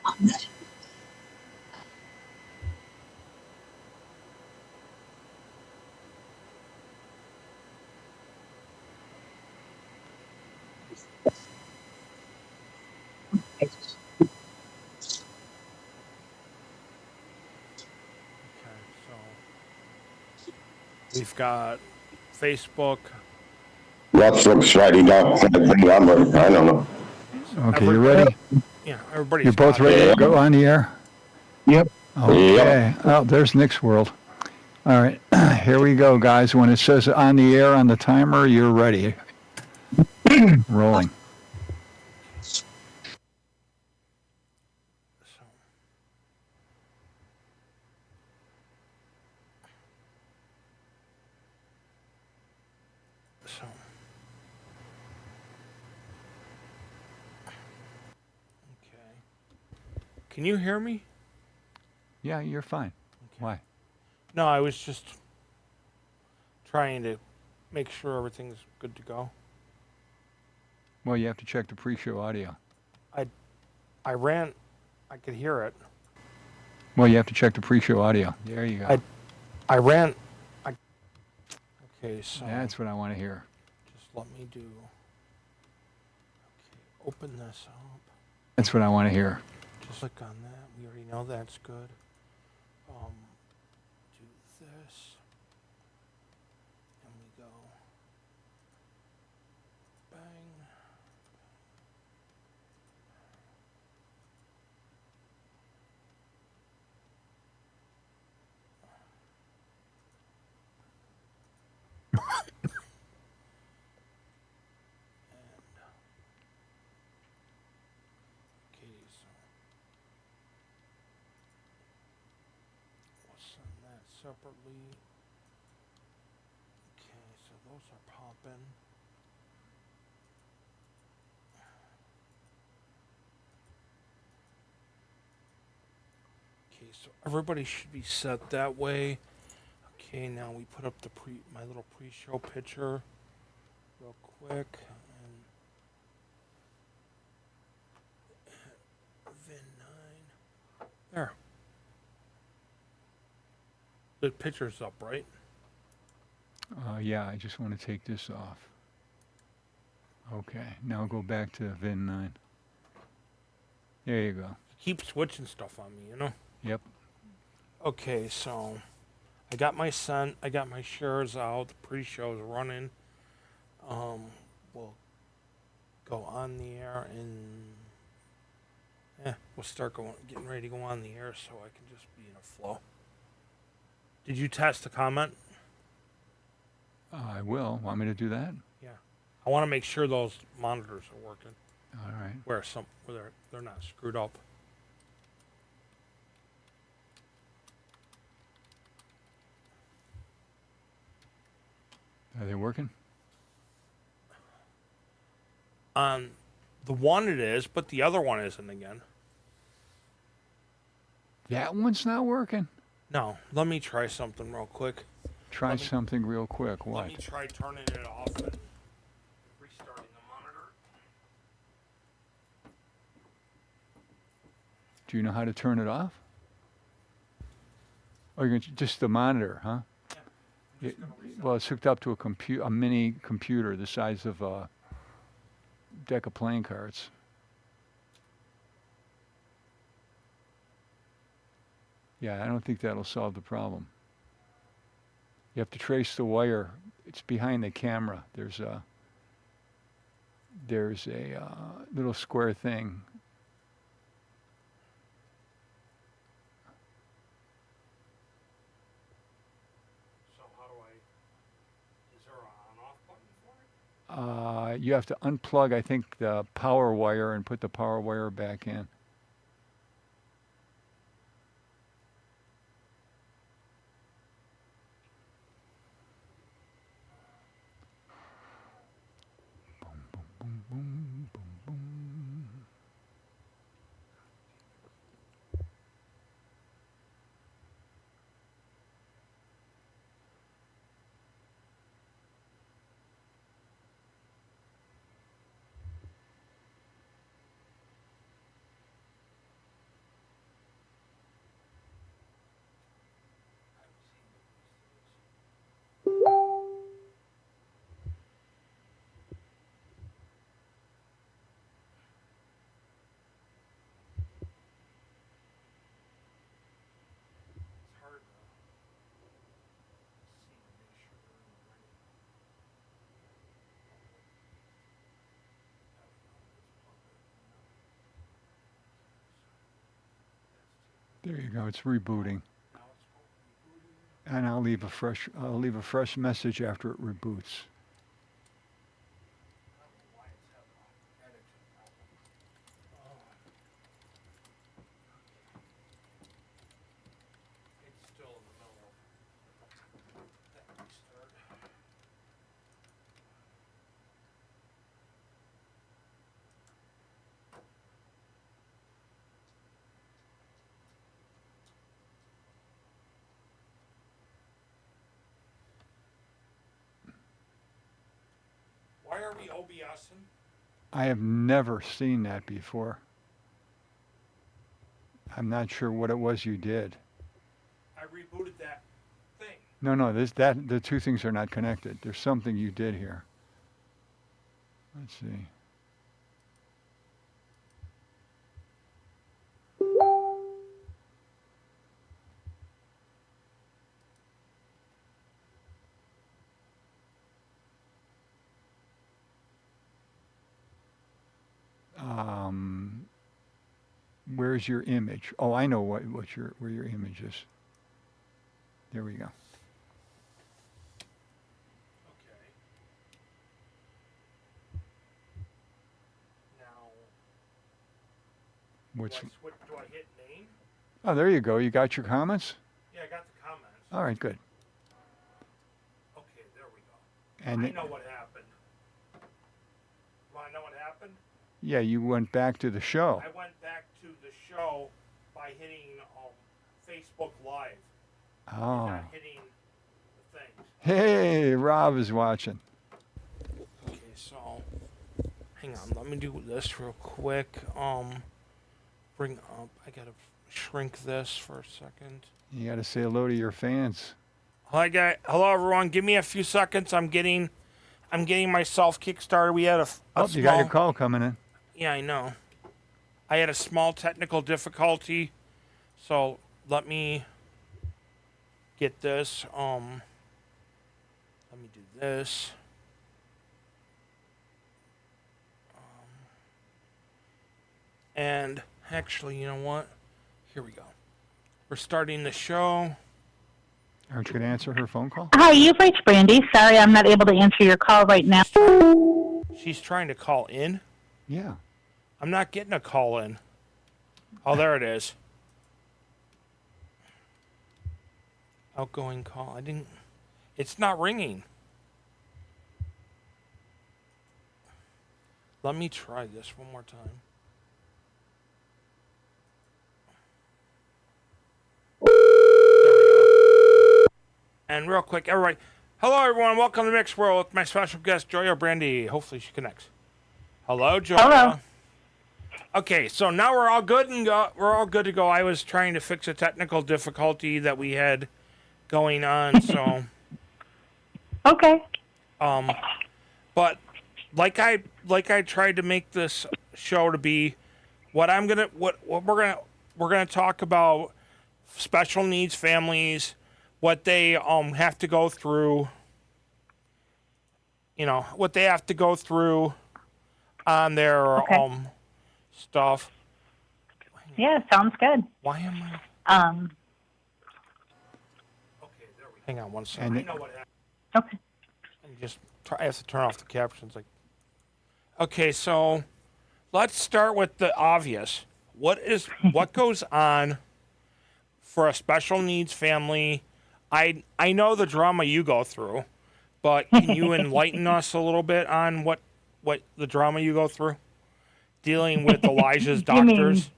So we've got Facebook. Netflix right enough. I don't know. So Okay, you ready? Yeah, everybody's You're both got ready it. to go on the air? Yep. Okay. Oh, there's Nick's World. All right, here we go, guys. When it says on the air on the timer, you're ready. Rolling. So, so okay. Can you hear me? Yeah, you're fine. Okay. Why? No, I was just trying to make sure everything's good to go. Well, you have to check the pre-show audio. I ran. I could hear it. Well, you have to check the pre-show audio. There you go. I ran. Okay, so That's what I want to hear. just let me do. Okay, open this up. That's what I want to hear. Just click on that. We already know that's good. Do this. And we go. Bang. Okay, so we'll send that separately. Okay, so those are popping. Okay, so everybody should be set that way. Okay, now we put up my little pre-show picture real quick and Vin 9. There. The picture's up, right? Yeah, I just want to take this off. Okay, now go back to Vin 9. There you go. Keep switching stuff on me, you know? Yep. Okay, so I got my shares out. The pre-show's running. We'll go on the air and we'll start getting ready to go on the air so I can just be in a flow. Did you test the comment? I will. Want me to do that? Yeah. I want to make sure those monitors are working. All right. Where they're not screwed up. Are they working? On the one it is, but the other one isn't again. That one's not working. No, let me try something real quick. Try something real quick. Let What? me try turning it off and restarting the monitor. Do you know how to turn it off? Or you're just the monitor, huh? Yeah. Well, it's hooked up to a mini computer the size of a deck of playing cards. Yeah, I don't think that'll solve the problem. You have to trace the wire. It's behind the camera. There's a little square thing. So how do is there an on-off button for it? You have to unplug, I think, the power wire and put the power wire back in. Boom, boom, boom, boom. There you go. It's rebooting. Now it's rebooting. And I'll leave a fresh message after it reboots. I don't know why it's having an attitude problem. Oh, it's still in the middle of that restart. Why are we OBSing? I have never seen that before. I'm not sure what it was you did. I rebooted that thing. No, the two things are not connected. There's something you did here. Let's see. Um, where's your image? Oh, I know where your image is. There we go. Okay. Now, What's? do I hit name? Oh, there you go. You got your comments? Yeah, I got the comments. All right, good. Okay, there we go. And I know what happened. Want to know what happened? yeah, you went back to the show. I went back to the show by hitting Facebook Live. Oh. Not hitting the things. Hey, Rob is watching. Okay, so hang on. Let me do this real quick. Bring up. I gotta shrink this for a second. You got to say hello to your fans. Hi, hello everyone. Give me a few seconds. I'm getting myself kickstarted. We had a Oh, small, you got your call coming in. Yeah, I know. I had a small technical difficulty, so let me get this. Let me do this. And actually, you know what? Here we go. We're starting the show. Aren't you going to answer her phone call? Hi, you've reached Brandee. Sorry, I'm not able to answer your call right now. She's trying to call in. Yeah. I'm not getting a call in. Oh, there it is. Outgoing call. It's not ringing. Let me try this one more time. There we go. And real quick, everybody. Hello, everyone. Welcome to Mick'S World with my special guest, Joya Brandee. Hopefully she connects. Hello, Joya. Hello. Okay, so now we're all good we're all good to go. I was trying to fix a technical difficulty that we had going on, so Okay. but like I tried to make this show to be what we're gonna talk about special needs families, what they have to go through, what they have to go through on their Okay. Stuff. Yeah, sounds good. Why am I? Okay, there we go. Hang on one second. I know what happened. Okay. I have to turn off the captions. Okay, so let's start with the obvious. What goes on for a special needs family? I know the drama you go through, but can you enlighten us a little bit on what the drama you go through? Dealing with Elijah's doctors.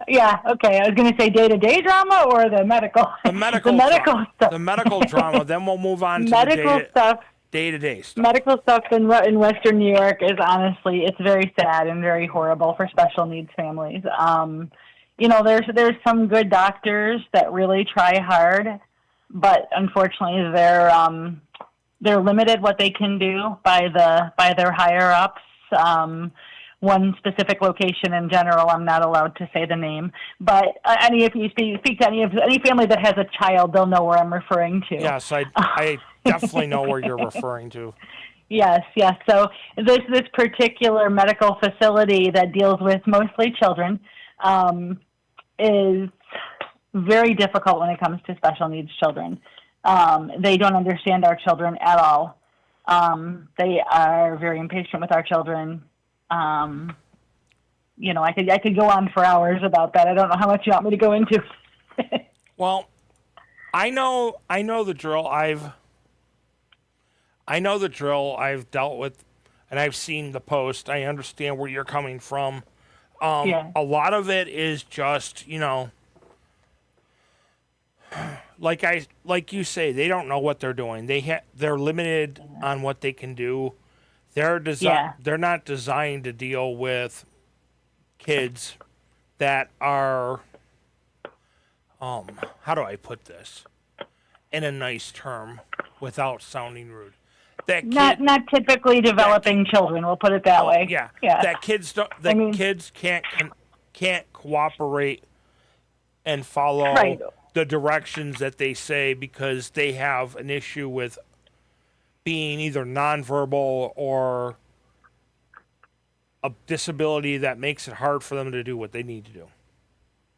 Yeah, okay. I was going to say day-to-day drama or the medical? The medical drama. stuff. The medical drama. Then we'll move on to medical the stuff. Day-to-day stuff. Medical stuff in Western New York is honestly, it's very sad and very horrible for special needs families. There's some good doctors that really try hard, but unfortunately they're limited what they can do by their higher ups. One specific location in general, I'm not allowed to say the name, but if you speak to any family that has a child, they'll know where I'm referring to. Yes, I definitely know where you're referring to. Yes. So this particular medical facility that deals with mostly children is very difficult when it comes to special needs children. They don't understand our children at all. They are very impatient with our children. You know, I could go on for hours about that. I don't know how much you want me to go into. Well, I know the drill. I know the drill. I've dealt with, and I've seen the post. I understand where you're coming from. Yeah. A lot of it is just, you know, like you say, they don't know what they're doing. They're limited on what they can do. They're not designed to deal with kids that are how do I put this in a nice term without sounding rude? Not typically developing children. We'll put it that way. Yeah. Yeah. That kids don't. That kids can't cooperate and follow Right. the directions that they say because they have an issue with being either nonverbal or a disability that makes it hard for them to do what they need to do.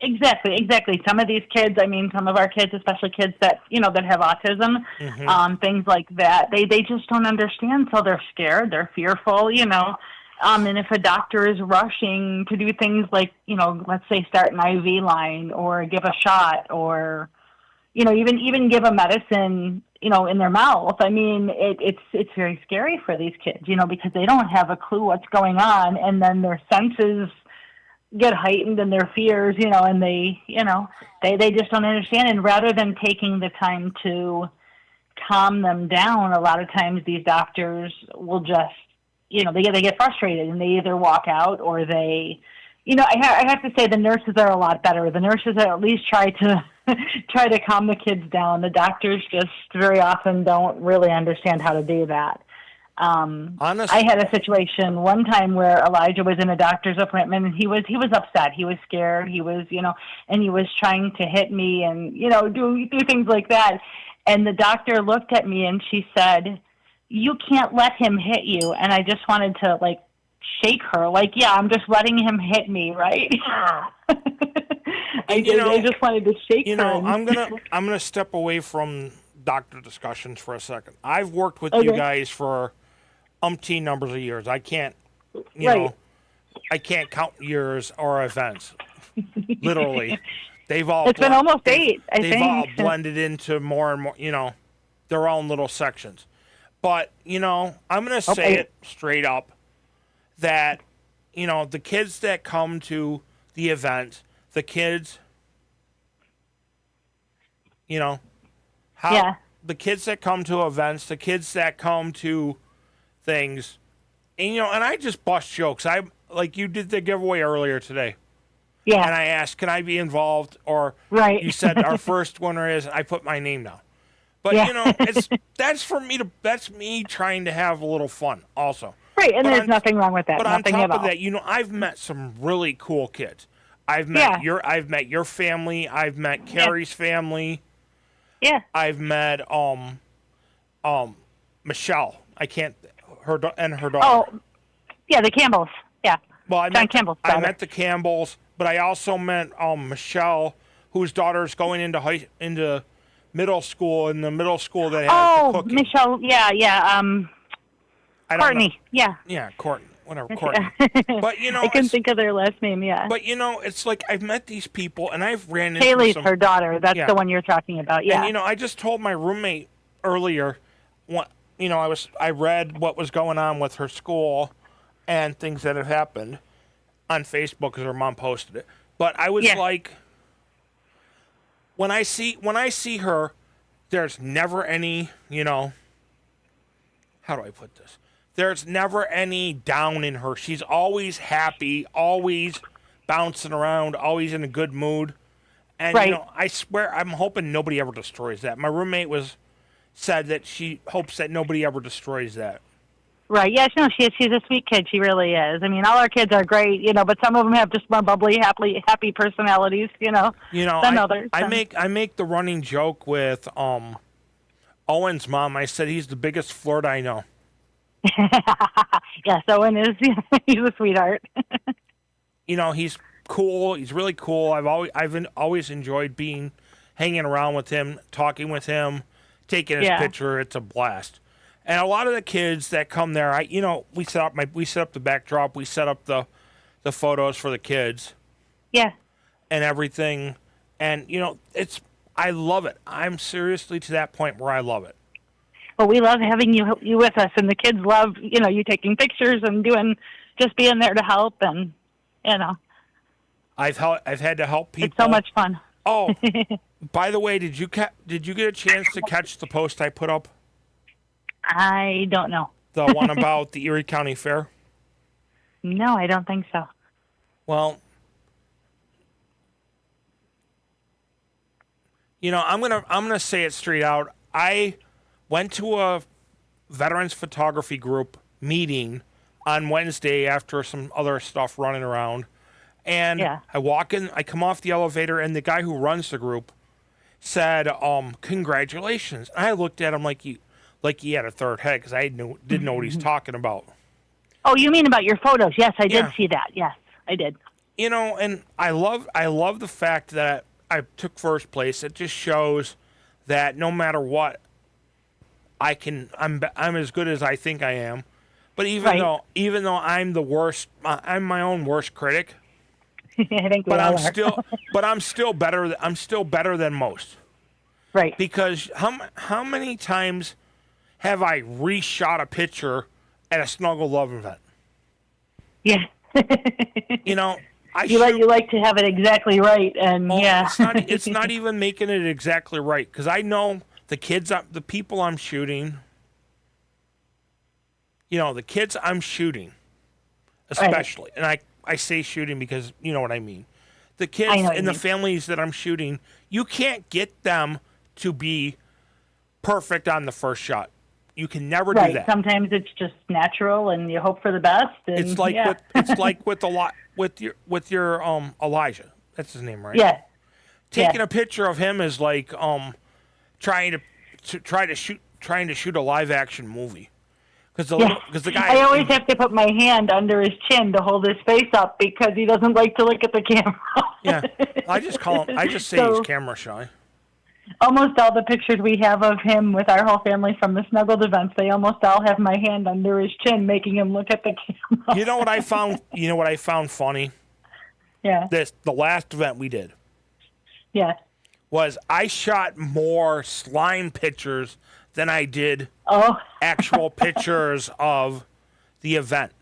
Exactly. Some of these kids, some of our kids, especially kids that, that have autism, things like that, they just don't understand. So they're scared, they're fearful, and if a doctor is rushing to do things like, let's say start an IV line or give a shot or, even give a medicine, in their mouth. It's very scary for these kids, because they don't have a clue what's going on, and then their senses get heightened and their fears, and they just don't understand. And rather than taking the time to calm them down, a lot of times these doctors will just, they get frustrated and they either walk out or they, I have to say the nurses are a lot better. The nurses at least try to calm the kids down. The doctors just very often don't really understand how to do that. Honestly, I had a situation one time where Elijah was in a doctor's appointment and he was upset. He was scared. He was, and he was trying to hit me and, do things like that. And the doctor looked at me and she said, "You can't let him hit you." And I just wanted to shake her. Yeah, I'm just letting him hit me. Right. I just wanted to shake her. I'm going to step away from doctor discussions for a second. I've worked with you guys for umpteen numbers of years. I can't, I can't count years or events. Literally, It's been almost 8. I think they've all blended into more and more. Their own little sections. But I'm gonna say it straight up that the kids that come to the event, the kids, the kids that come to events, the kids that come to things, and and I just bust jokes. I like you did the giveaway earlier today. Yeah. And I asked, "Can I be involved?" Or you said our first winner is. I put my name down. But that's me trying to have a little fun also. Right, and there's nothing wrong with that. But nothing on top at of all. that, I've met some really cool kids. I've met your family. I've met Carrie's family. Yeah. I've met Michelle. Her daughter. Oh, yeah, the Campbells. Yeah. Well, I met the Campbells, but I also met Michelle, whose daughter's going into middle school, in the middle school that has the cooking. Michelle. Yeah. Courtney. Yeah. Yeah, Courtney. Whatever, Courtney. But I couldn't think of their last name. Yeah. But it's like I've met these people, and I've ran into Haley's her daughter. That's the one you're talking about. Yeah. And I just told my roommate earlier, I read what was going on with her school, and things that have happened on Facebook because her mom posted it. But I was like, when I see her, there's never any, how do I put this? There's never any down in her. She's always happy, always bouncing around, always in a good mood. And I swear, I'm hoping nobody ever destroys that. My roommate said that she hopes that nobody ever destroys that. Right. Yeah. No, she's a sweet kid. She really is. All our kids are great, but some of them have just more bubbly, happy personalities, than others. I make the running joke with Owen's mom. I said he's the biggest flirt I know. Yes, Owen is. He's a sweetheart. He's cool. He's really cool. I've always enjoyed hanging around with him, talking with him, taking his Yeah. picture. It's a blast. And a lot of the kids that come there, we set up the backdrop, we set up the photos for the kids Yeah. and everything. And I love it. I'm seriously to that point where I love it. Well, we love having you with us, and the kids love you taking pictures and just being there to help, and I've had to help people. it's so much fun. Oh, by the way, did you get a chance to catch the post I put up? I don't know. The one about the Erie County Fair? No, I don't think so. Well, I'm gonna say it straight out. I went to a veterans photography group meeting on Wednesday after some other stuff running around, and Yeah. I come off the elevator, and the guy who runs the group said, "Congratulations." And I looked at him like he had a third head because I didn't know what he's talking about. Oh, you mean about your photos? Yes, I did Yeah. see that. Yes, I did. And I love the fact that I took first place. It just shows that no matter what, I'm as good as I think I am. But even Right. though I'm the worst, I'm my own worst critic. I think we But all are. I'm still better. I'm still better than most. Right. Because how many times have I reshot a picture at a Snuggled Love event? Yeah. You You like to have it exactly right, and yeah. It's not even making it exactly right because I know the people I'm shooting. The kids I'm shooting, especially, and I say shooting because you know what I mean. The kids I know what you and the mean. families that I'm shooting, you can't get them to be perfect on the first shot. You can never do Right. that. Sometimes it's just natural, and you hope for the best. And, It's like yeah. with your Elijah. That's his name, right? Yeah. Taking a picture of him is like trying to shoot a live action movie because the guy. I always have to put my hand under his chin to hold his face up because he doesn't like to look at the camera. Yeah, I just say So- he's camera shy. Almost all the pictures we have of him with our whole family from the Snuggled events, they almost all have my hand under his chin, making him look at the camera. You know what I found? You know what I found funny? Yeah. The last event we did Yeah. was I shot more slime pictures than I did Oh, actual pictures of the event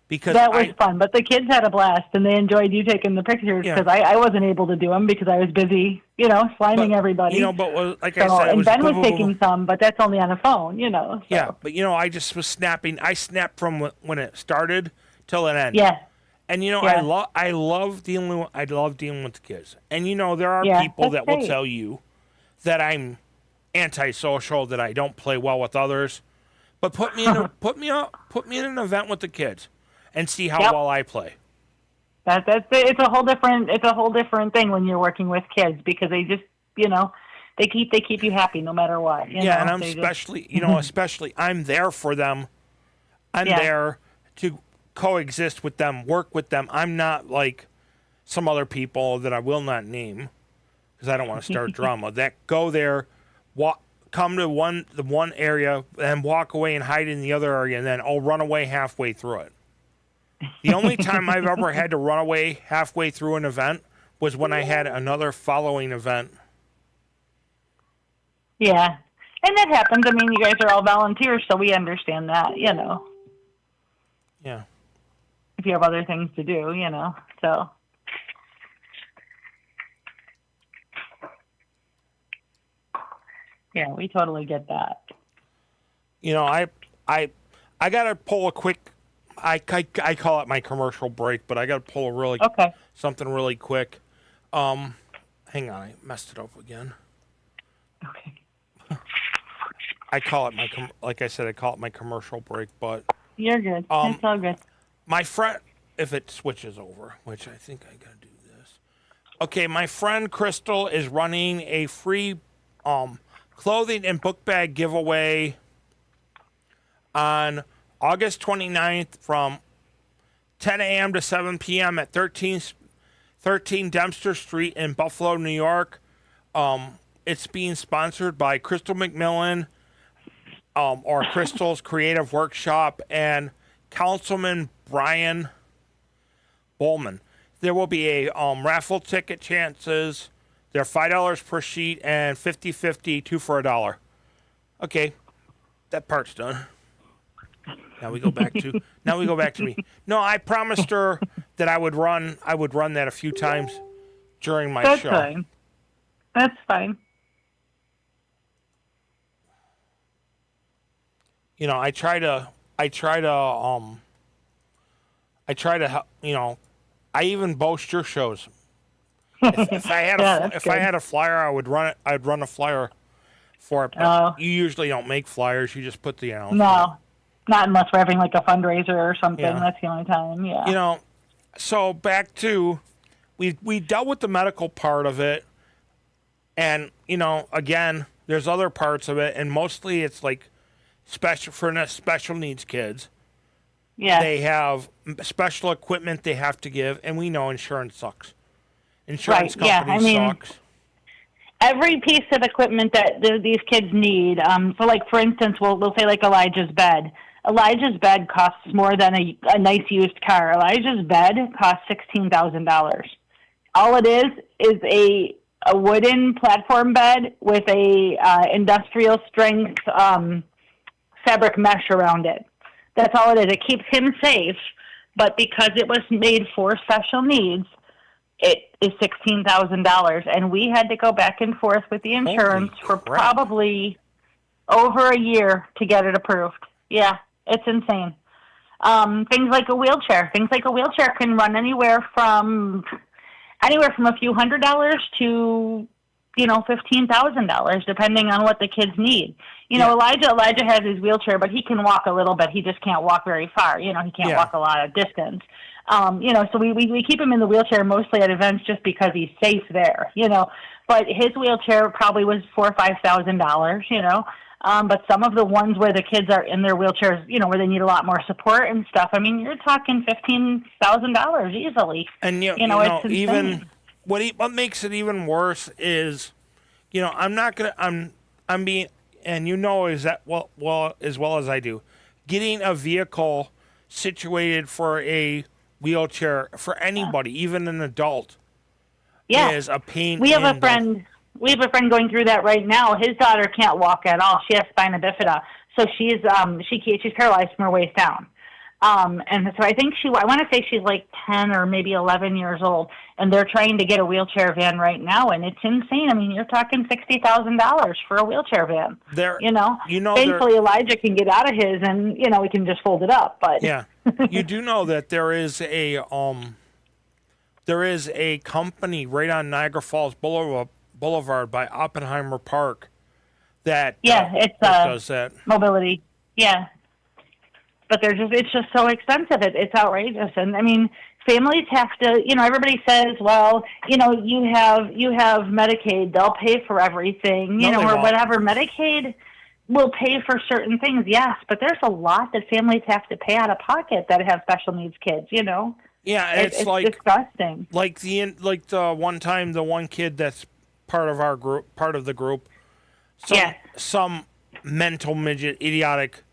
because that was fun. But the kids had a blast, and they enjoyed you taking the pictures Yeah. because I wasn't able to do them because I was busy, sliming everybody. Like So, I said, it and was Ben was boom, boom, taking boom. some, but that's only on a phone, So. Yeah, but I just was snapping. I snapped from when it started till it ended. Yeah. And Yeah. I love dealing with the kids. And there are Yeah, people that's that will great. tell you that I'm antisocial, that I don't play well with others. But put me in an event with the kids and see how Yep. well I play. That's it. It's a whole different thing when you're working with kids because they just they keep you happy no matter what. And I'm They just- especially I'm there for them. I'm Yeah. there to coexist with them, work with them. I'm not like some other people that I will not name because I don't want to start drama that go there, come to the one area and walk away and hide in the other area and then run away halfway through it. The only time I've ever had to run away halfway through an event was when I had another following event. Yeah, and that happens. I mean, you guys are all volunteers, so we understand that. Yeah. If you have other things to do, so. Yeah, we totally get that. I gotta pull a quick. I call it my commercial break, but I gotta pull Okay. something really quick. Hang on, I messed it up again. Okay. I call it like I said, I call it my commercial break. But You're good. It's all good. my friend, if it switches over, which I think I gotta do this. Okay, my friend Crystal is running a free clothing and book bag giveaway on August 29th from 10 a.m. to 7 p.m. at 13 13 Dempster Street in Buffalo, New York. It's being sponsored by Crystal McMillan, or Crystal's Creative Workshop, and Councilman Brian Bowman. There will be a raffle ticket chances. They're $5 per sheet and 50-50, 2 for $1. Okay, that part's done. Now we go back to me. No, I promised her that I would run that a few times during my That's show. fine. That's fine. You know, I try to I even boast your shows. If I had I had a flyer, I would run it. I'd run a flyer for it. But you usually don't make flyers. You just put the No, not unless we're having like a fundraiser or something. Yeah. That's the only time. Yeah. You know, so back to we dealt with the medical part of it, and you know, again, there's other parts of it, and mostly it's like special needs kids. Yeah. They have special equipment they have to give, and we know insurance sucks. Insurance companies sucks. Every piece of equipment that these kids need. So, like for instance, we'll say like Elijah's bed. Elijah's bed costs more than a nice used car. Elijah's bed costs $16,000. All it is a wooden platform bed with a industrial strength fabric mesh around it. That's all it is. It keeps him safe, but because it was made for special needs, it is $16,000, and we had to go back and forth with the insurance for probably over a year to get it approved. Yeah, it's insane. Things like a wheelchair. Things like a wheelchair can run anywhere from a few $100s to $15,000, depending on what the kids need. Elijah has his wheelchair, but he can walk a little bit. He just can't walk very far. He can't walk a lot of distance. So we keep him in the wheelchair mostly at events just because he's safe there. But his wheelchair probably was $4,000 or $5,000. But some of the ones where the kids are in their wheelchairs, where they need a lot more support and stuff. I mean, you're talking $15,000 easily. And it's even what makes it even worse is, I'm being, and is that well as well as I do, getting a vehicle situated for a wheelchair for anybody, even an adult, is a pain. We have a friend going through that right now. His daughter can't walk at all. She has spina bifida, so she's paralyzed from her waist down. And so I think I want to say she's like 10 or maybe 11 years old, and they're trying to get a wheelchair van right now, and it's insane. I mean, you're talking $60,000 for a wheelchair van. Thankfully Elijah can get out of his, and we can just fold it up. But yeah, you do know that there is a company right on Niagara Falls Boulevard by Oppenheimer Park that does that mobility. Yeah. But it's just so expensive. It's outrageous. And I mean, families have to, everybody says, well, you have Medicaid, they'll pay for everything, or whatever. Medicaid will pay for certain things, yes, but there's a lot that families have to pay out of pocket that have special needs kids, Yeah, it's like disgusting. Like the one time, the one kid that's part of the group, some mental midget, idiotic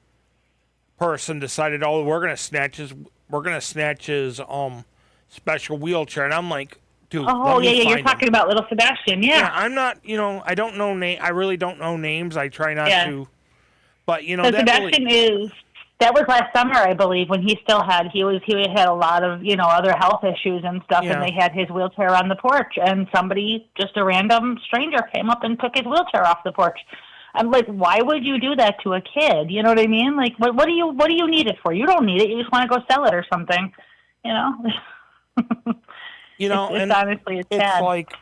person decided, we're gonna snatch his special wheelchair, and I'm like, dude, you're talking about little Sebastian, I'm not, I don't know I really don't know names. I try not to, but so Sebastian that was last summer, I believe, when he had a lot of other health issues and stuff, and they had his wheelchair on the porch, and somebody, just a random stranger, came up and took his wheelchair off the porch. I'm like, why would you do that to a kid? You know what I mean? Like, what do you need it for? You don't need it. You just want to go sell it or something, It's honestly, it's sad. Like,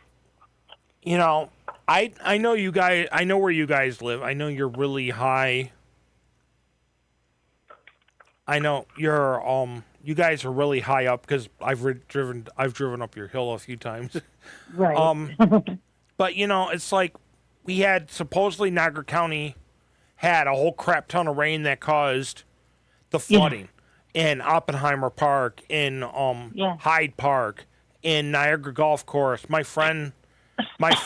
I know you guys. I know where you guys live. I know you're really high. I know you're you guys are really high up because I've driven up your hill a few times. Right. But it's like, we had supposedly Niagara County had a whole crap ton of rain that caused the flooding in Oppenheimer Park, in Hyde Park, in Niagara Golf Course. My friend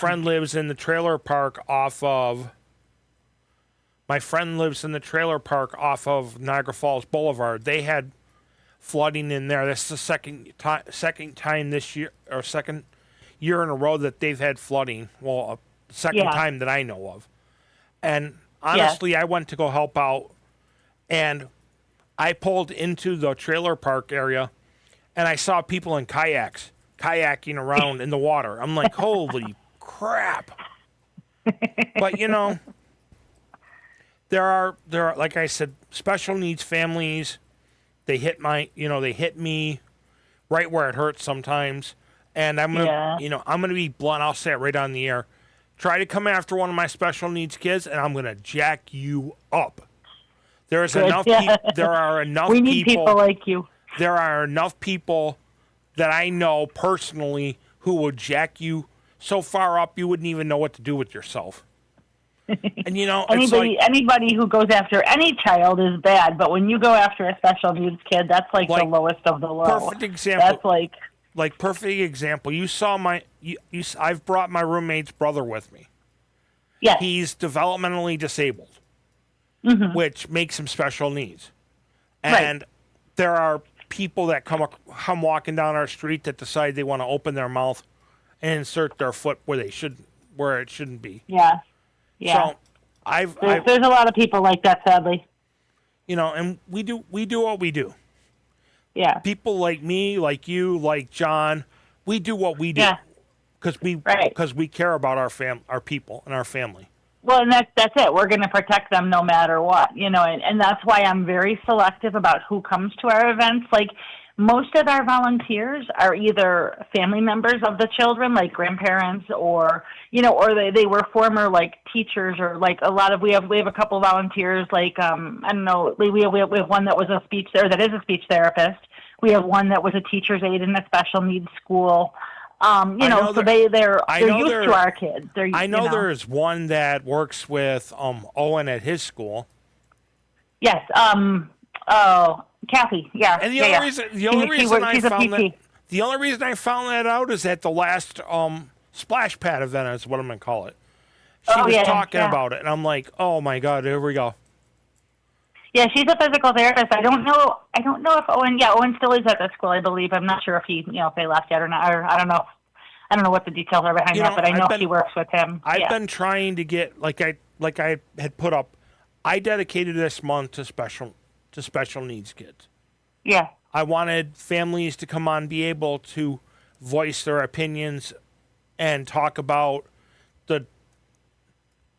lives in the trailer park off of. My friend lives in the trailer park off of Niagara Falls Boulevard. They had flooding in there. That's the second time this year, or second year in a row that they've had flooding. Well, second time that I know of. And honestly, I went to go help out, and I pulled into the trailer park area, and I saw people in kayaks kayaking around in the water. I'm like, holy crap! But there are like I said, special needs families. They hit me right where it hurts sometimes, and I'm gonna be blunt. I'll say it right on the air. Try to come after one of my special needs kids, and I'm gonna jack you up. There's enough. There are enough. We need people like you. There are enough people that I know personally who will jack you so far up you wouldn't even know what to do with yourself. And anybody who goes after any child is bad, but when you go after a special needs kid, that's like the lowest of the low. Perfect example. That's like perfect example. You saw I've brought my roommate's brother with me. Yeah. He's developmentally disabled, which makes him special needs. And there are people that come walking down our street that decide they want to open their mouth and insert their foot where it shouldn't be. Yeah. Yeah. So there's a lot of people like that, sadly. And we do what we do. Yeah. People like me, like you, like John, we do what we do because we care about our people and our family. Well, and that's it. We're going to protect them no matter what, and that's why I'm very selective about who comes to our events. Like, most of our volunteers are either family members of the children, like grandparents, or they were former like teachers, or like we have a couple volunteers, like I don't know, we have one that was a speech therapist. We have one that was a teacher's aide in a special needs school. They're used to our kids. I know there's one that works with Owen at his school. Yes. Kathy, yeah. And the only reason I found that out is at the last splash pad event, is what I'm gonna call it. She was talking about it, and I'm like, oh my god, here we go. Yeah, she's a physical therapist. I don't know if Owen still is at the school, I believe. I'm not sure if he, if they left yet or not, or I don't know. I don't know what the details are behind that, but I know she works with him. I've been trying to get, like I had put up, I dedicated this month to special needs kids. Yeah. I wanted families to come on, be able to voice their opinions and talk about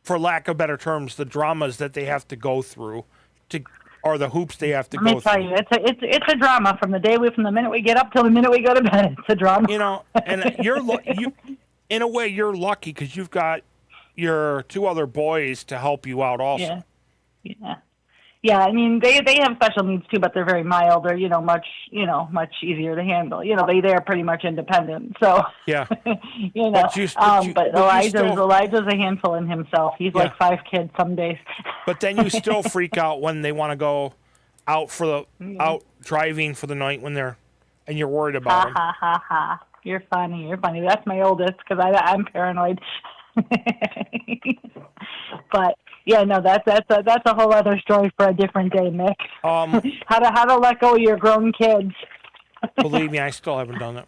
for lack of better terms, the dramas that they have to go through or the hoops they have to go through. Let me tell you, it's a drama from the minute we get up till the minute we go to bed. It's a drama. And you in a way you're lucky because you've got your two other boys to help you out also. Yeah. I mean, they have special needs too, but they're very mild. They're much easier to handle. They're pretty much independent. So yeah. But Elijah's a handful in himself. He's like 5 kids some days. But then you still freak out when they want to go out out driving for the night and you're worried about them. Ha ha ha! You're funny. That's my oldest because I'm paranoid. But yeah, no, that's a whole other story for a different day, Mick. How to let go of your grown kids. Believe me, I still haven't done that.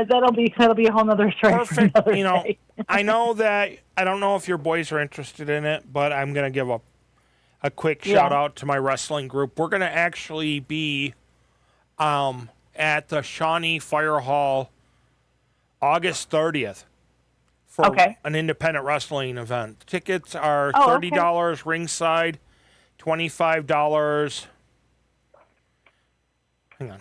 That'll be a whole other story. Perfect. For another day. I know that I don't know if your boys are interested in it, but I'm gonna give a quick shout out to my wrestling group. We're gonna actually be at the Shawnee Fire Hall August 30th. For an independent wrestling event. Tickets are $30 ringside, $25. Hang on.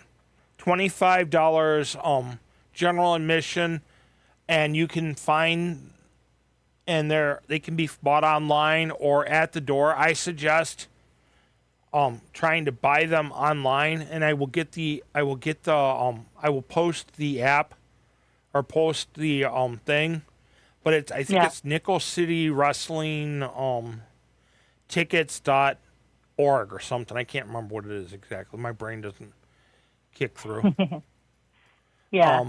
$25 general admission, and you can find they can be bought online or at the door. I suggest trying to buy them online, and I will post the app or post the thing. But I think it's Nickel City Wrestling tickets.org or something. I can't remember what it is exactly. My brain doesn't kick through. Yeah.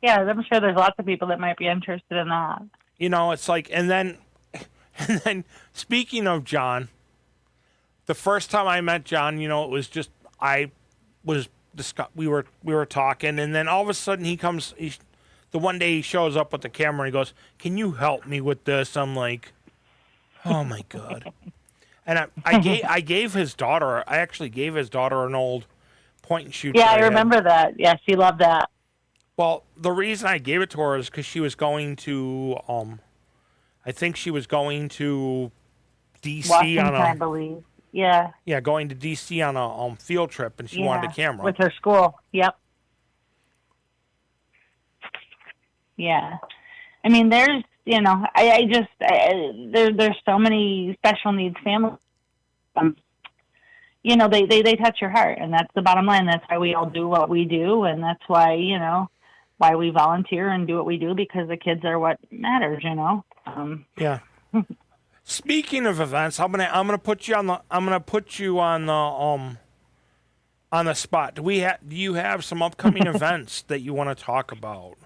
Yeah, I'm sure there's lots of people that might be interested in that. You know, it's like, and then speaking of John, the first time I met John, you know, it was just I was we were talking, and then all of a sudden the one day he shows up with the camera and he goes, "Can you help me with this?" I'm like, "Oh my god!" And I gave his daughter. I actually gave his daughter an old point and shoot. Yeah, that I remember that. Yeah, she loved that. Well, the reason I gave it to her is because she was going to, I think she was going to DC Washington, on I a, believe. Yeah. yeah, going to DC on a field trip, and she wanted a camera. With her school. Yep. Yeah. I mean, there's, you know, there's so many special needs families. You know, they touch your heart, and that's the bottom line. That's why we all do what we do, and that's why, you know, why we volunteer and do what we do, because the kids are what matters, you know. Yeah. Speaking of events, I'm gonna put you on the spot. Do you have some upcoming events that you want to talk about?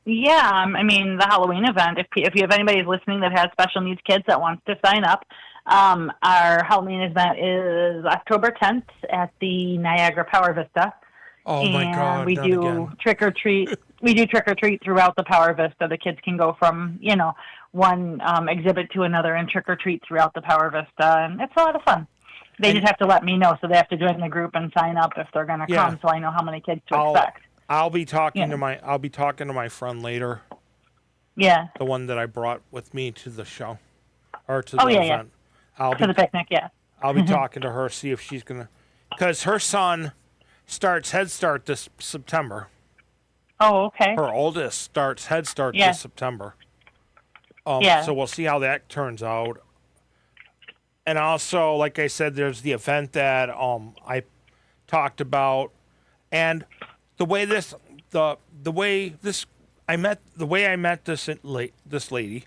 Yeah, I mean, the Halloween event, if you have anybody listening that has special needs kids that wants to sign up, our Halloween event is October 10th at the Niagara Power Vista. Oh my God! We do trick or treat. We do trick or treat throughout the Power Vista. The kids can go from, you know, one exhibit to another and trick or treat throughout the Power Vista, and it's a lot of fun. They just have to let me know, so they have to join the group and sign up if they're going to come, so I know how many kids to expect. I'll be talking to my friend later. Yeah. The one that I brought with me to the show, or to the event. To the picnic, yeah. I'll be talking to her, see if she's gonna, because her son starts Head Start this September. Oh, okay. Her oldest starts Head Start this September. So we'll see how that turns out. And also, like I said, there's the event that I talked about, and the way I met this lady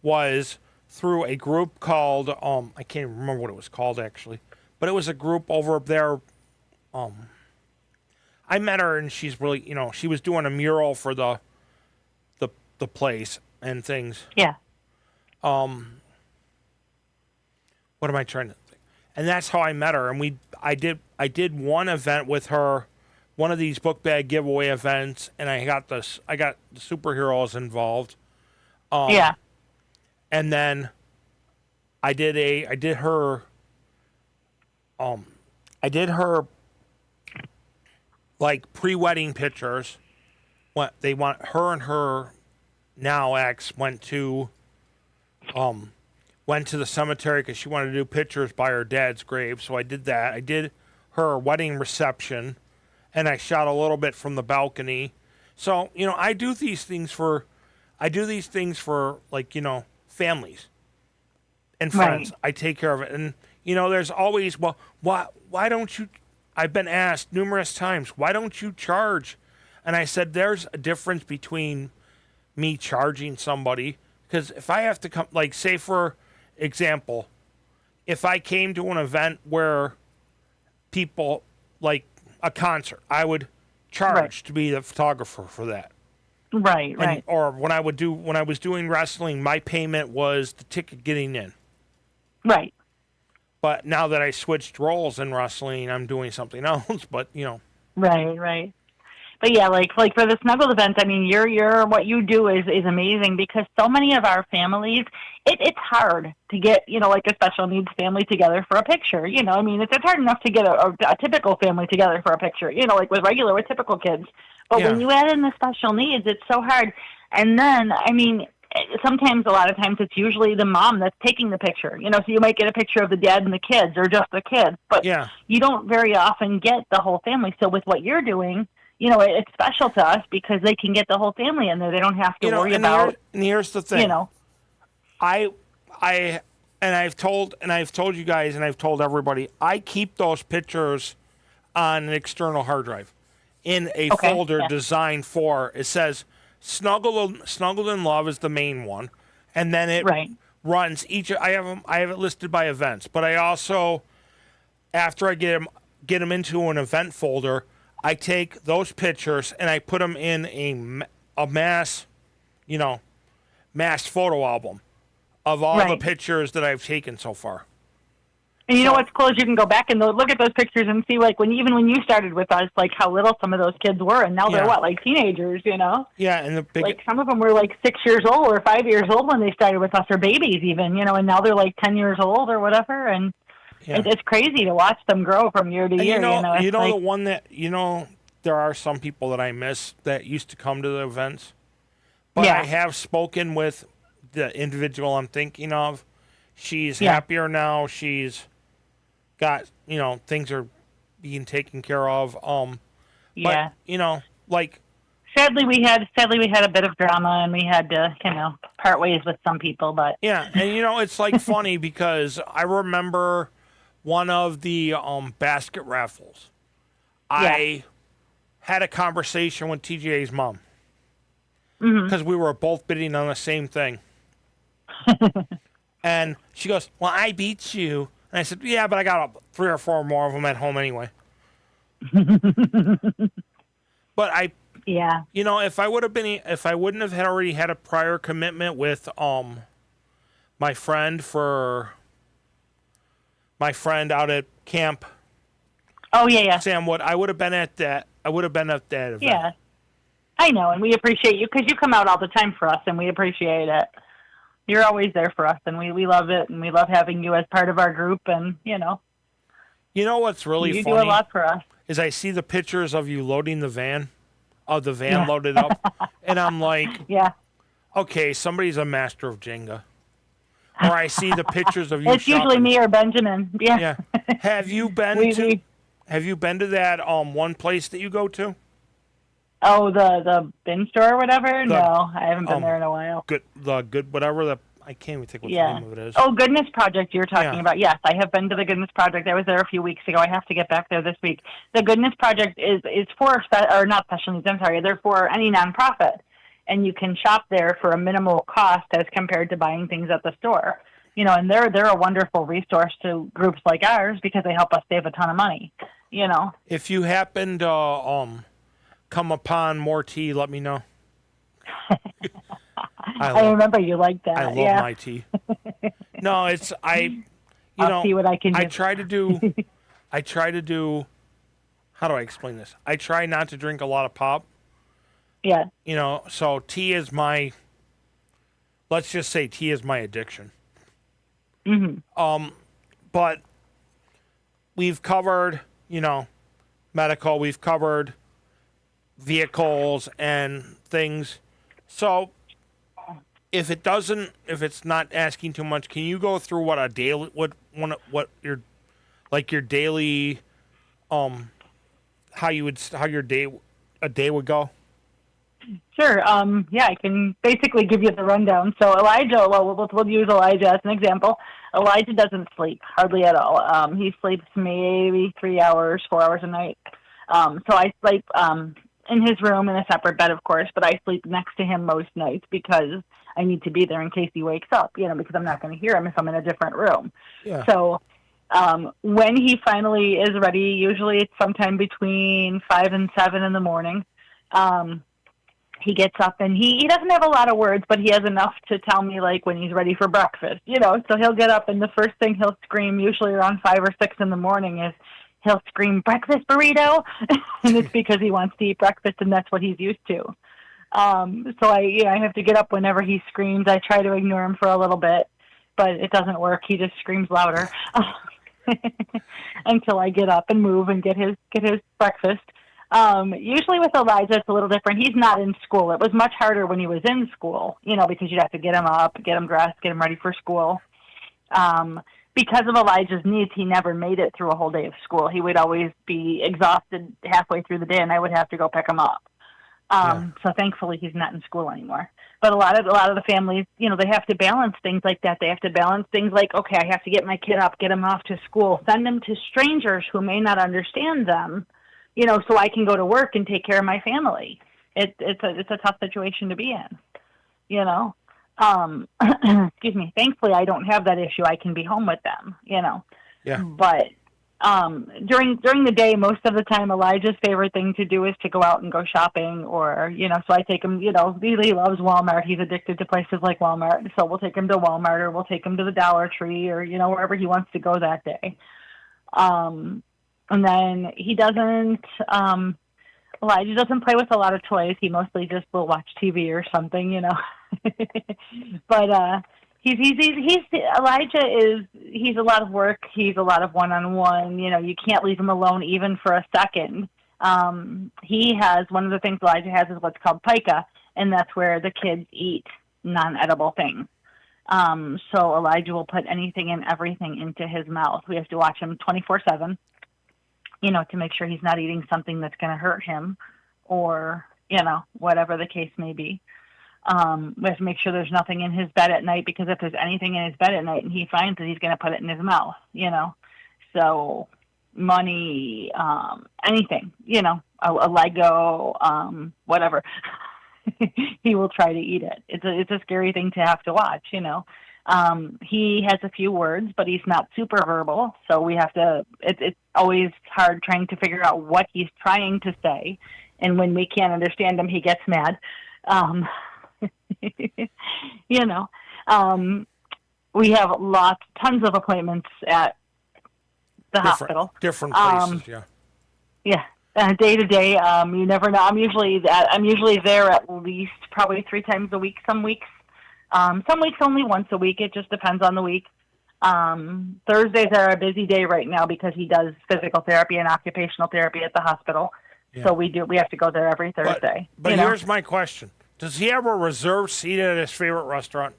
was through a group called I can't even remember what it was called actually, but it was a group over there. I met her, and she's really, you know, she was doing a mural for the place and things. Yeah. What am I trying to think? And that's how I met her. And I did one event with her, one of these book bag giveaway events, and I got the superheroes involved. And then I did her like pre-wedding pictures. What they want, her and her now ex went to the cemetery because she wanted to do pictures by her dad's grave. So I did that. I did her wedding reception, and I shot a little bit from the balcony. So, you know, I do these things for like, you know, families and friends. Right. I take care of it. And, you know, there's always, well, why don't you, I've been asked numerous times, why don't you charge? And I said, there's a difference between me charging somebody, because if I have to come, like, say for example, if I came to an event where people, like a concert, I would charge to be the photographer for that. Right. Or when I was doing wrestling, my payment was the ticket getting in. Right. But now that I switched roles in wrestling, I'm doing something else. But you know. Right. But yeah, like for the snuggled event, I mean, your what you do is amazing, because so many of our families, it's hard to get, you know, like a special needs family together for a picture. You know, I mean, it's hard enough to get a typical family together for a picture. You know, like with typical kids. But when you add in the special needs, it's so hard. And then, I mean, sometimes, a lot of times, it's usually the mom that's taking the picture. You know, so you might get a picture of the dad and the kids, or just the kids. But you don't very often get the whole family. So with what you're doing, you know, it's special to us because they can get the whole family in there. They don't have to worry about. And here's the thing. You know, I've told you guys, and I've told everybody, I keep those pictures on an external hard drive in a folder designed for. It says Snuggled in Love is the main one, and then it runs each. I have it listed by events, but I also, after I get them into an event folder, I take those pictures and I put them in a mass, mass photo album of all the Right. pictures that I've taken so far. And you know So- what's cool is you can go back and look at those pictures and see, like, even when you started with us, like, how little some of those kids were. And now they're, Yeah. like, teenagers, Yeah, and the big, Like, some of them were, like, 6 years old or 5 years old when they started with us, or babies even, and now they're, like, 10 years old or whatever. And yeah. it's crazy to watch them grow from year to And year, It's the like, one that, there are some people that I miss that used to come to the events. But Yeah. I have spoken with the individual I'm thinking of. She's Yeah. happier now. She's got, things are being taken care of. yeah. But, like, Sadly, we had a bit of drama, and we had to, part ways with some people, but yeah. And, it's like funny because I remember one of the basket raffles. I had a conversation with TJ's mom. Because we were both bidding on the same thing. And she goes, well, I beat you. And I said, yeah, but I got 3 or 4 more of them at home anyway. But yeah. if I wouldn't have already had a prior commitment with my friend out at camp, Oh, yeah. Sam Wood, I would have been at that event. Yeah. I know, and we appreciate you because you come out all the time for us, and we appreciate it. You're always there for us, and we love it, and we love having you as part of our group, and, You know what's really you funny? do a lot for us. Is I see the pictures of you loading the van loaded up, and I'm like, Yeah. okay, somebody's a master of Jenga. Or I see the pictures of you. It's usually shopping. me or Benjamin. Yeah. Yeah. Have you been to that one place that you go to? Oh, the bin store or whatever? No, I haven't been there in a while. I can't even think what Yeah. the name of it is. Oh, Goodness Project you're talking Yeah. about. Yes, I have been to the Goodness Project. I was there a few weeks ago. I have to get back there this week. The Goodness Project is for, or not special needs, I'm sorry, they're for any nonprofit. And you can shop there for a minimal cost as compared to buying things at the store. And they're a wonderful resource to groups like ours because they help us save a ton of money, If you happen to come upon more tea, let me know. I remember you like that. I love yeah. my tea. No, it's I'll see what I can do. I try to do. How do I explain this? I try not to drink a lot of pop. Yeah. So tea is my. Let's just say tea is my addiction. But we've covered, medical. We've covered vehicles and things. So if it's not asking too much, can you go through what your daily, how your day would go? Sure. Yeah, I can basically give you the rundown. So Elijah, we'll use Elijah as an example. Elijah doesn't sleep hardly at all. He sleeps maybe 3 hours, 4 hours a night. So I sleep in his room in a separate bed, of course, but I sleep next to him most nights because I need to be there in case he wakes up, because I'm not going to hear him if I'm in a different room. Yeah. So when he finally is ready, usually it's sometime between 5 and 7 in the morning. He gets up and he doesn't have a lot of words, but he has enough to tell me like when he's ready for breakfast, so he'll get up and the first thing he'll scream, usually around 5 or 6 in the morning, is he'll scream, breakfast burrito. And it's because he wants to eat breakfast and that's what he's used to. So I have to get up whenever he screams. I try to ignore him for a little bit, but it doesn't work. He just screams louder until I get up and move and get his breakfast. Usually with Elijah, it's a little different. He's not in school. It was much harder when he was in school, because you'd have to get him up, get him dressed, get him ready for school. Because of Elijah's needs, he never made it through a whole day of school. He would always be exhausted halfway through the day, and I would have to go pick him up. So thankfully, he's not in school anymore. But a lot of the families, they have to balance things like that. They have to balance things like, okay, I have to get my kid up, get him off to school, send him to strangers who may not understand them, so I can go to work and take care of my family. It's a tough situation to be in, excuse me. Thankfully, I don't have that issue. I can be home with them, Yeah. But during the day, most of the time, Elijah's favorite thing to do is to go out and go shopping, or so I take him. He loves Walmart. He's addicted to places like Walmart, so we'll take him to Walmart, or we'll take him to the Dollar Tree, or wherever he wants to go that day. And then he doesn't. Elijah doesn't play with a lot of toys. He mostly just will watch TV or something, But Elijah he's a lot of work. He's a lot of one-on-one. You can't leave him alone even for a second. He has one of the things Elijah has is what's called pica, and that's where the kids eat non-edible things. So Elijah will put anything and everything into his mouth. We have to watch him 24/7, to make sure he's not eating something that's going to hurt him, or whatever the case may be. We have to make sure there's nothing in his bed at night, because if there's anything in his bed at night and he finds it, he's going to put it in his mouth, So money, anything, a Lego, whatever, he will try to eat it. It's a scary thing to have to watch, He has a few words, but he's not super verbal, so we have to. It's always hard trying to figure out what he's trying to say, and when we can't understand him, he gets mad. We have tons of appointments at the hospital. Different places, yeah. Yeah. Day to day, you never know. I'm usually there at least probably 3 times a week. Some weeks only once a week. It just depends on the week. Thursdays are a busy day right now because he does physical therapy and occupational therapy at the hospital. Yeah. So we have to go there every Thursday. But here's my question: does he have a reserved seat at his favorite restaurant?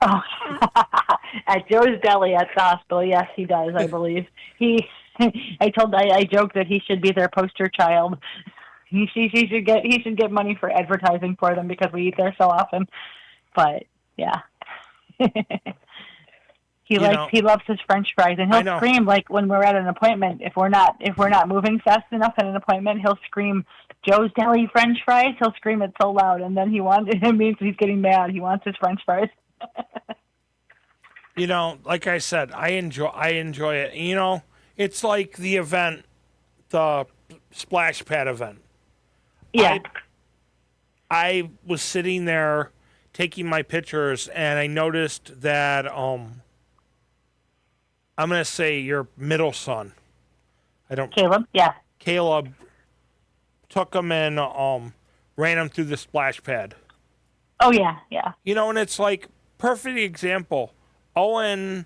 Oh, at Joe's Deli at the hospital, yes, he does. I believe I joked that he should be their poster child. He should get money for advertising for them because we eat there so often. But yeah, he loves his French fries, and he'll scream like when we're at an appointment. If we're not moving fast enough at an appointment, he'll scream, "Joe's Deli French fries!" He'll scream it so loud, and then it means he's getting mad. He wants his French fries. Like I said, I enjoy it. It's like the event, the splash pad event. Yeah. I was sitting there taking my pictures, and I noticed that I'm gonna say your middle son. Caleb, yeah. Caleb took him and ran him through the splash pad. Oh yeah, yeah. And it's like perfect example. Owen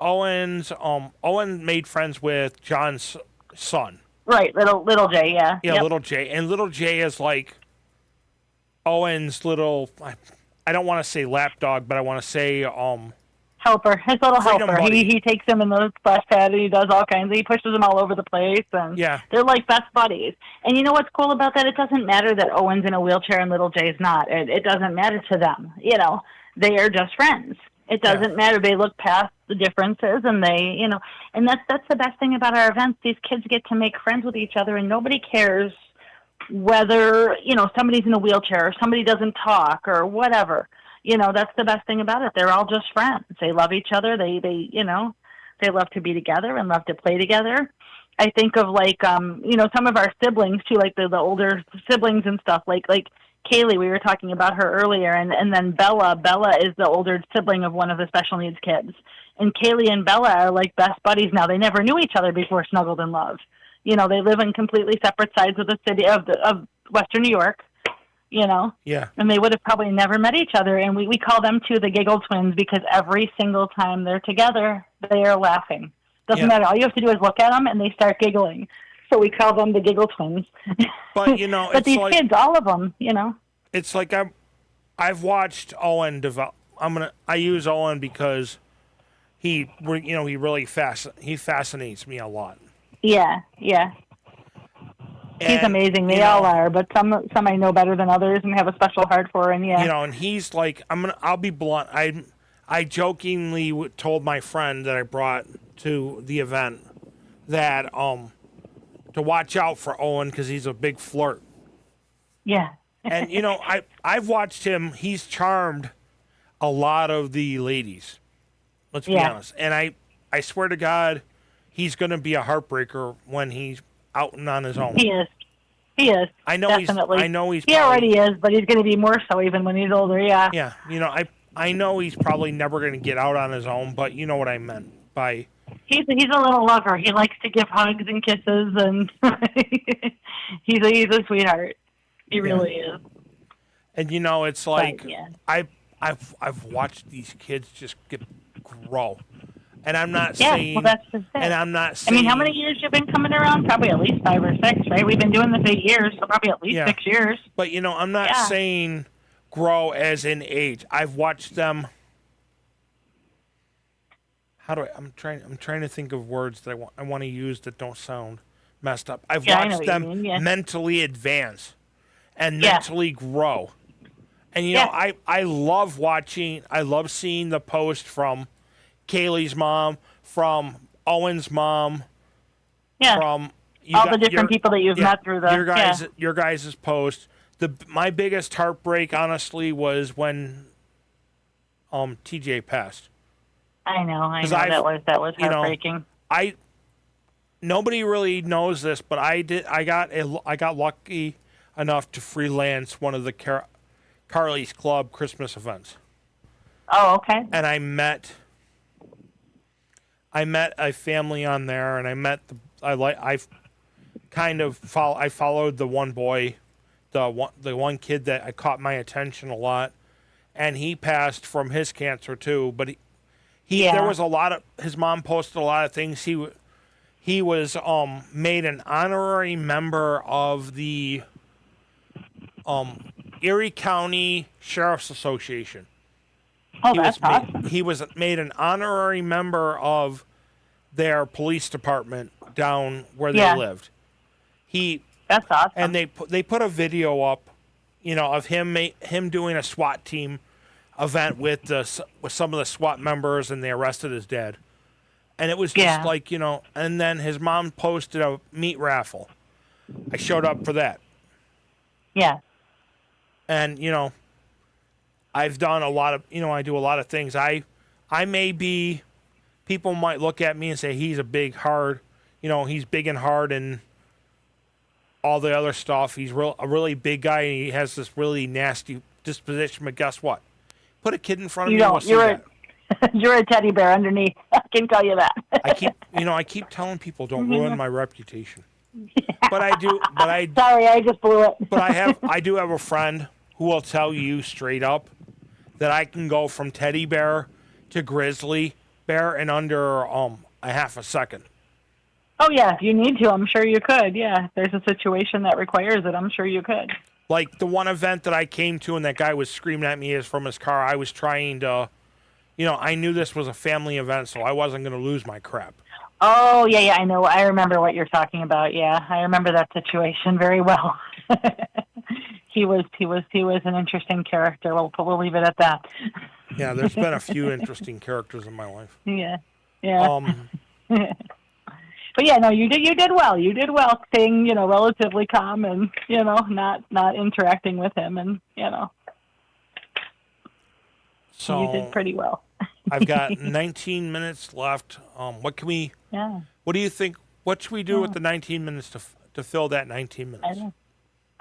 made friends with John's son. Right, little Jay, yeah. Yeah, yep. Little Jay. And Little Jay is like Owen's little, I don't want to say lapdog, but I want to say helper, his little helper. Buddy. He takes him in the splash pad, and he does all kinds. He pushes them all over the place, and yeah, they're like best buddies. And you know what's cool about that? It doesn't matter that Owen's in a wheelchair and Little Jay's not. It doesn't matter to them. They are just friends. It doesn't matter. They look past the differences, and they, and that's the best thing about our events. These kids get to make friends with each other, and nobody cares whether somebody's in a wheelchair or somebody doesn't talk or whatever. That's the best thing about it. They're all just friends. They love each other. They love to be together and love to play together. I think of some of our siblings too, like the older siblings and stuff, like Kaylee, we were talking about her earlier, and then Bella. Bella is the older sibling of one of the special needs kids. And Kaylee and Bella are like best buddies now. They never knew each other before Snuggled in Love. They live in completely separate sides of the city of Western New York. Yeah. And they would have probably never met each other. And we call them too the Giggle Twins because every single time they're together, they are laughing. Doesn't matter. All you have to do is look at them and they start giggling. So we call them the Giggle Twins. But but these kids, all of them, It's like I've watched Owen develop. I use Owen because he really fascinates me a lot. Yeah. He's amazing. They all are, but some I know better than others and have a special heart for. And and he's like, I'll be blunt. I jokingly told my friend that I brought to the event that to watch out for Owen because he's a big flirt. Yeah. And I've watched him. He's charmed a lot of the ladies. Let's be honest. And I swear to God, he's going to be a heartbreaker when he's out and on his own. He is. He is. I know definitely. he's. He already is, but he's going to be more so even when he's older. Yeah. Yeah, I know he's probably never going to get out on his own, but you know what I meant by. He's a little lover. He likes to give hugs and kisses, and he's a sweetheart. He really is. And it's like But, yeah. I've watched these kids just grow, and I'm not Yeah, saying. well, that's just it. And I'm not saying. I mean, how many years you've been coming around? Probably at least 5 or 6, right? We've been doing this 8 years, so probably at least 6 years. But I'm not saying grow as in age. I've watched them. I'm trying to think of words that I want to use that don't sound messed up. I've watched them mentally advance and mentally grow. And I love watching. I love seeing the post from Kaylee's mom, from Owen's mom, from all the different people that you've met through the your guys' post. My biggest heartbreak, honestly, was when TJ passed. I know. That was heartbreaking. Nobody really knows this, but I got lucky enough to freelance one of the Carly's Club Christmas events. Oh, okay. And I met a family on there, and I followed the one boy, the one kid that caught my attention a lot, and he passed from his cancer too. But there was a lot of, his mom posted a lot of things. He was made an honorary member of the Erie County Sheriff's Association. Oh, that's awesome. He was made an honorary member of their police department down where they lived. That's awesome. And they put a video up, of him doing a SWAT team event with some of the SWAT members, and they arrested his dad. And it was just like, and then his mom posted a meat raffle. I showed up for that. Yeah. And, I've done a lot of, I do a lot of things. I may be, people might look at me and say he's a big, hard, he's big and hard and all the other stuff. He's a really big guy, and he has this really nasty disposition. But guess what? Put a kid in front of me. We'll see that. You're a teddy bear underneath. I can tell you that. I keep telling people don't ruin my reputation. But I do. Sorry, I just blew it. But I do have a friend who will tell you straight up that I can go from teddy bear to grizzly bear in under a half a second. Oh yeah, if you need to, I'm sure you could. Yeah, if there's a situation that requires it, I'm sure you could. Like the one event that I came to and that guy was screaming at me from his car, I was trying to, I knew this was a family event, so I wasn't going to lose my crap. Oh, yeah, I know. I remember what you're talking about. Yeah, I remember that situation very well. He was an interesting character. We'll leave it at that. Yeah, there's been a few interesting characters in my life. Yeah. But yeah, no, you did well. You did well staying, relatively calm and, not interacting with him, and So you did pretty well. I've got 19 minutes left. What can we? Yeah. What do you think? What should we do with the 19 minutes to fill that 19 minutes?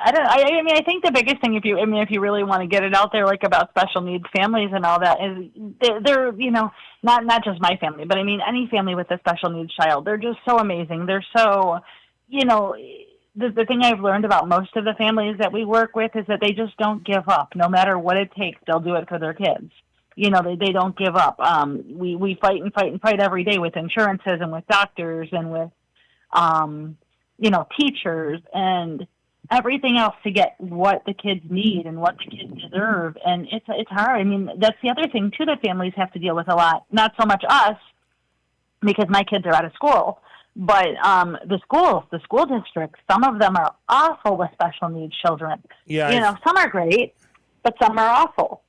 I think the biggest thing, if you really want to get it out there, like about special needs families and all that, is they're not just my family, but I mean any family with a special needs child. They're just so amazing. They're so, the thing I've learned about most of the families that we work with is that they just don't give up. No matter what it takes, they'll do it for their kids. They don't give up. We fight and fight and fight every day with insurances and with doctors and with, teachers and everything else to get what the kids need and what the kids deserve. And it's hard. I mean, that's the other thing too that families have to deal with a lot. Not so much us, because my kids are out of school, but the school districts, some of them are awful with special needs children. Yeah. Some are great, but some are awful.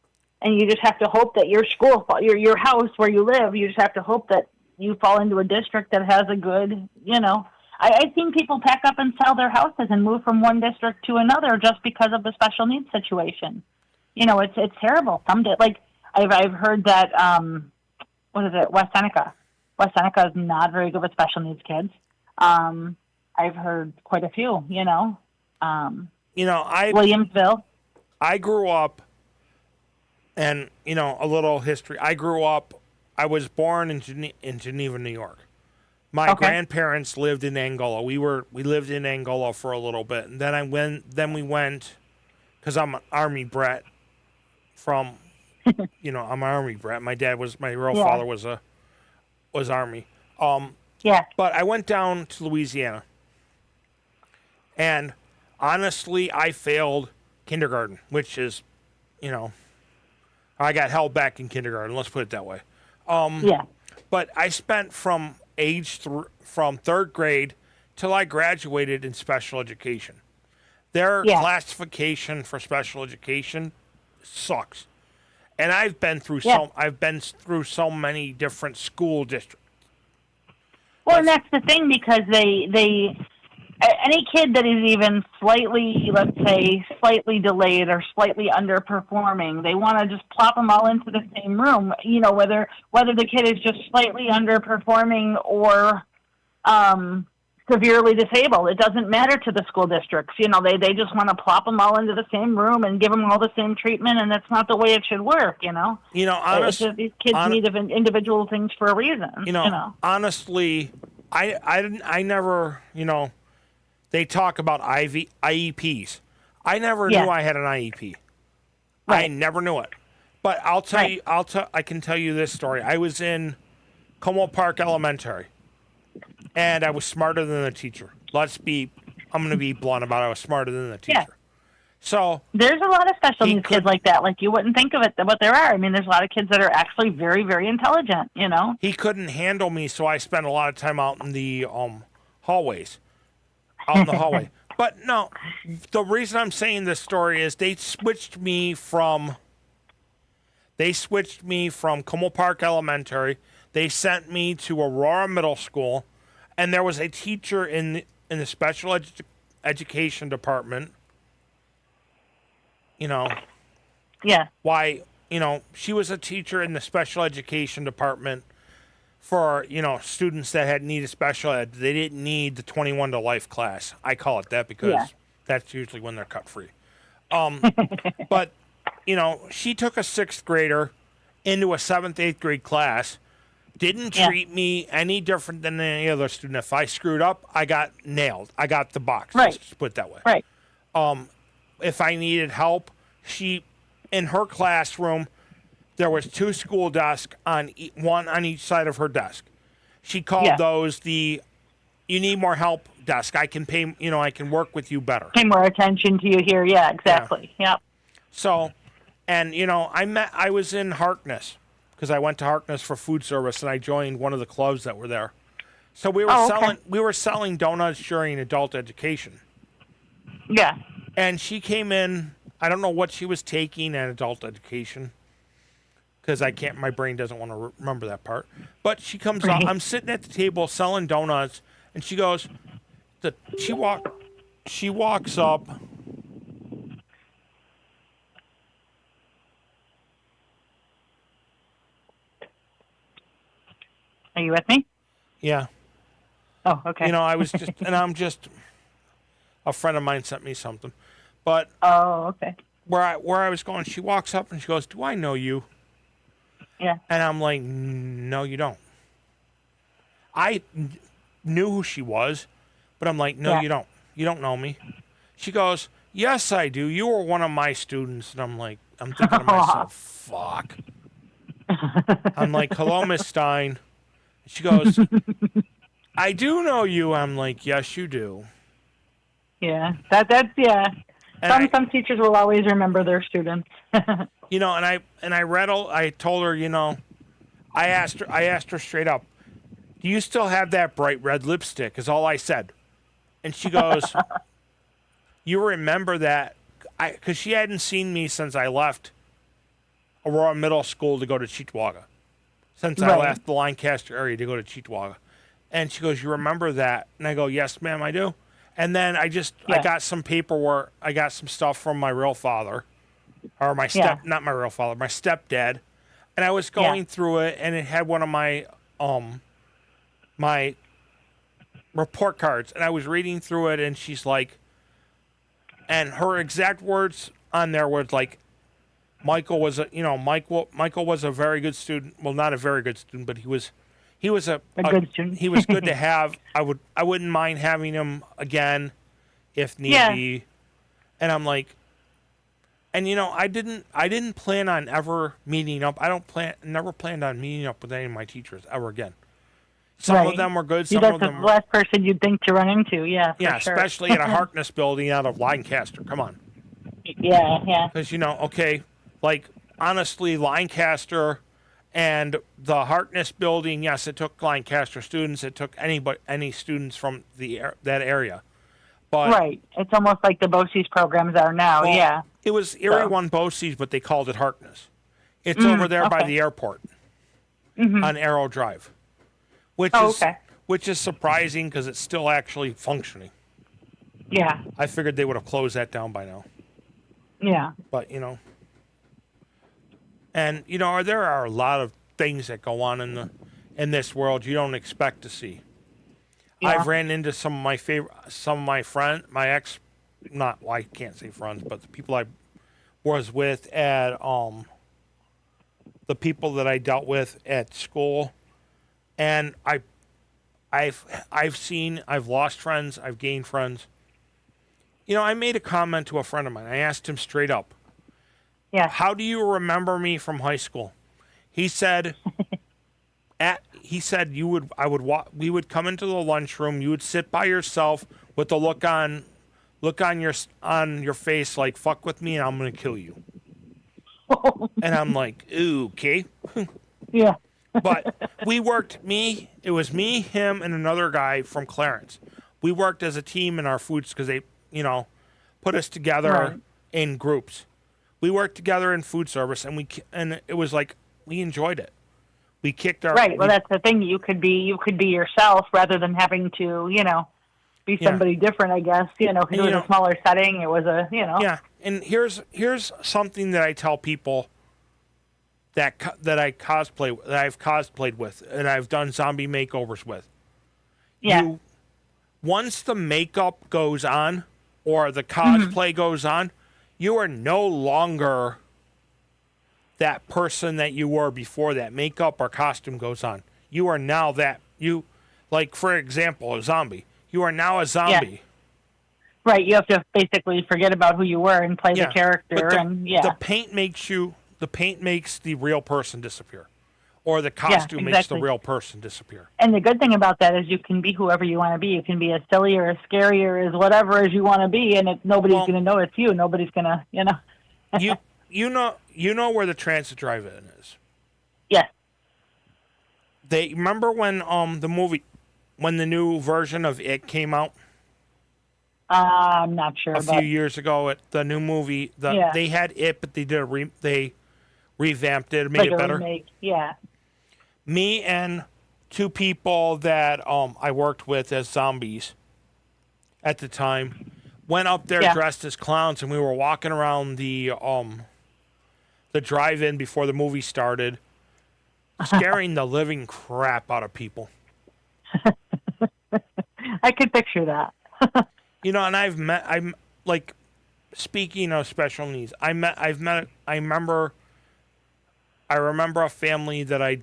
And you just have to hope that your school, your house where you live, you just have to hope that you fall into a district that has a good, I've seen people pack up and sell their houses and move from one district to another just because of the special needs situation. It's terrible. I've heard that, West Seneca, West Seneca is not very good with special needs kids. I've heard quite a few, Williamsville. I grew up, and a little history. I was born in Geneva, New York. My grandparents lived in Angola. We lived in Angola for a little bit, and then we went, because I'm an Army brat. I'm an Army brat. My real father was Army. But I went down to Louisiana, and honestly, I failed kindergarten, which is, I got held back in kindergarten. Let's put it that way. But I spent from third grade till I graduated in special education. Their classification for special education sucks, and I've been through so many different school districts. Well, and that's the thing, because they any kid that is even slightly, let's say, slightly delayed or slightly underperforming, they want to just plop them all into the same room. Whether the kid is just slightly underperforming or severely disabled, it doesn't matter to the school districts. They just want to plop them all into the same room and give them all the same treatment, and that's not the way it should work. These kids need individual things for a reason. Honestly, I never, they talk about IEPs. I never knew I had an IEP. Right. I never knew it. But I'll tell you, I can tell you this story. I was in Como Park Elementary, and I was smarter than the teacher. I'm going to be blunt about it. I was smarter than the teacher. Yeah. So there's a lot of special needs kids like that. Like, you wouldn't think of it, but there are. I mean, there's a lot of kids that are actually very, very intelligent, He couldn't handle me, so I spent a lot of time out in the hallways. Out in the hallway. But no, the reason I'm saying this story is they switched me from Como Park Elementary. They sent me to Aurora Middle School, and there was a teacher in the special education department. Why, she was a teacher in the special education department for, students that had needed special ed. They didn't need the 21 to life class. I call it that because that's usually when they're cut free. But, she took a 6th grader into a 7th, 8th grade class, didn't treat me any different than any other student. If I screwed up, I got nailed. I got the box. Right. Let's just put it that way. Right. If I needed help, in her classroom, there was 2 school desks, one on each side of her desk. She called those the "you need more help" desk. I can pay, I can work with you better. Pay more attention to you here. Yeah, exactly. Yeah. So, and I was in Harkness because I went to Harkness for food service, and I joined one of the clubs that were there. So we were selling donuts during adult education. Yeah. And she came in. I don't know what she was taking at adult education, because my brain doesn't want to remember that part. But she comes up. I'm sitting at the table selling donuts, and she goes, she walks up. Are you with me? Yeah. Oh, okay. I was just, a friend of mine sent me something. But okay. Where I was going, she walks up and she goes, "Do I know you?" Yeah. And I'm like, "No, you don't." I knew who she was, but I'm like, "No, you don't. You don't know me." She goes, "Yes, I do. You were one of my students." And I'm thinking to myself, "Fuck." I'm like, "Hello, Miss Stein." She goes, "I do know you." I'm like, "Yes, you do." Yeah, that's Some teachers will always remember their students. And I told her, I asked her straight up, "Do you still have that bright red lipstick?" is all I said. And she goes, "You remember that?" Because she hadn't seen me since I left Aurora Middle School to go to Cheektowaga. Since I left the Lancaster area to go to Cheektowaga. And she goes, "You remember that?" And I go, "Yes, ma'am, I do." And then I got some paperwork. I got some stuff from my real father, or not my real father, my stepdad. And I was going through it, and it had one of my my report cards, and I was reading through it, and she's like, and her exact words on there was like, Michael was a very good student. Well, not a very good student, but he was a good student. He was good to have. I wouldn't mind having him again if need be. And I'm like, and I didn't plan on ever meeting up. Never planned on meeting up with any of my teachers ever again. Some of them were good. Some of them the last person you'd think to run into. Yeah. Yeah, sure. especially at a Harkness building out of Lancaster. Come on. Yeah. Because okay, like honestly, Lancaster and the Harkness building. Yes, it took Lancaster students. It took any students from that area. But right. It's almost like the BOCES programs are now. Well, yeah. It was Erie 1 BOCES, but they called it Harkness. It's over there by the airport on Arrow Drive, which is surprising because it's still actually functioning. Yeah. I figured they would have closed that down by now. Yeah. But and there are a lot of things that go on in this world you don't expect to see. Yeah. I've ran into some of my friends, I can't say friends, but the people I was with at the people that I dealt with at school, and I've lost friends, I've gained friends. I made a comment to a friend of mine. I asked him straight up, yeah, how do you remember me from high school? He said, we would come into the lunchroom, you would sit by yourself with the look on your face like, fuck with me and I'm going to kill you. And I'm like, ooh, okay. Yeah. But it was me, him, and another guy from Clarence. We worked as a team in our foods because they, put us together in groups. We worked together in food service, and it was like we enjoyed it. We kicked our right. Well, that's the thing. You could be yourself rather than having to, be somebody different. I guess because it was a smaller setting. It was Yeah, and here's something that I tell people that I've cosplayed with, and I've done zombie makeovers with. Yeah. Once the makeup goes on or the cosplay goes on, you are no longer that person that you were before that makeup or costume goes on. You are now like, for example, a zombie. You are now a zombie. Yeah. Right. You have to basically forget about who you were and play the character. The paint makes the real person disappear. Or the costume makes the real person disappear. And the good thing about that is you can be whoever you want to be. You can be as silly or as scary or as whatever as you want to be, and nobody's going to know it's you. Nobody's going to, you know where the transit drive-in is. Yes. They remember when the new version of It came out. I'm not sure. A few years ago, the new movie, they had It, but they did they revamped it, made it better. Remake. Yeah. Me and two people that I worked with as zombies at the time went up there dressed as clowns, and we were walking around the drive-in before the movie started, scaring the living crap out of people. I could picture that. And I'm like, speaking of special needs, I remember a family that I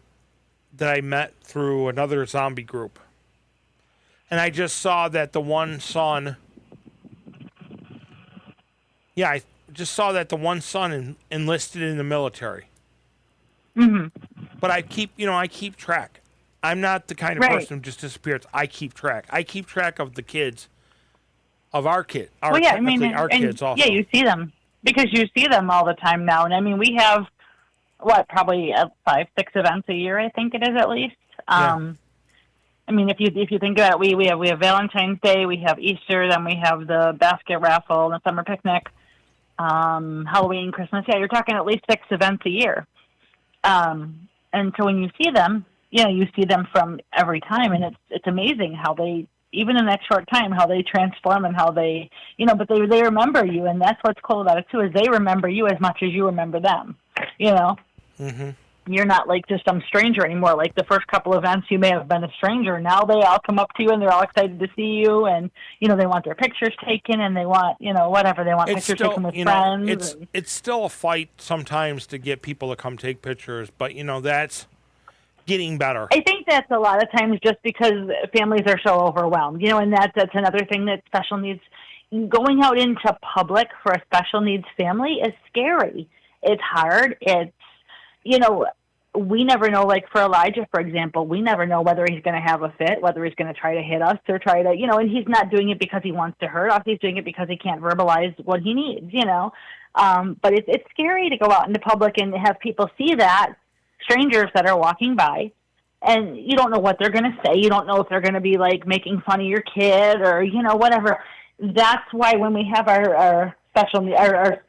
met through another zombie group. And I just saw that the one son enlisted in the military. Mm-hmm. But I keep track. I'm not the kind of person who just disappears. I keep track. I keep track of the kids, of our kids. Our kids also. Yeah, you see them because you see them all the time now. And I mean, we have probably 5-6 events a year. I think it is at least. I mean, if you think about it, we have Valentine's Day, we have Easter, then we have the basket raffle, the summer picnic, Halloween, Christmas. Yeah, you're talking at least 6 events a year. And so when you see them, you see them from every time, and it's amazing how they, even in that short time, how they transform and how they, but they remember you, and that's what's cool about it too, is they remember you as much as you remember them, Mm-hmm. you're not like just some stranger anymore. Like the first couple events, you may have been a stranger. Now they all come up to you and they're all excited to see you, and they want their pictures taken, and they want whatever they want It's pictures still, taken with friends. it's still a fight sometimes to get people to come take pictures, but that's getting better. I think that's a lot of times just because families are so overwhelmed, and that's another thing that special needs. Going out into public for a special needs family is scary. It's hard. It's, we never know, like for Elijah, for example, we never know whether he's going to have a fit, whether he's going to try to hit us or try to, and he's not doing it because he wants to hurt us. He's doing it because he can't verbalize what he needs, But it's scary to go out into public and have people see that, strangers that are walking by, and you don't know what they're going to say. You don't know if they're going to be like making fun of your kid or, whatever. That's why when we have our special, what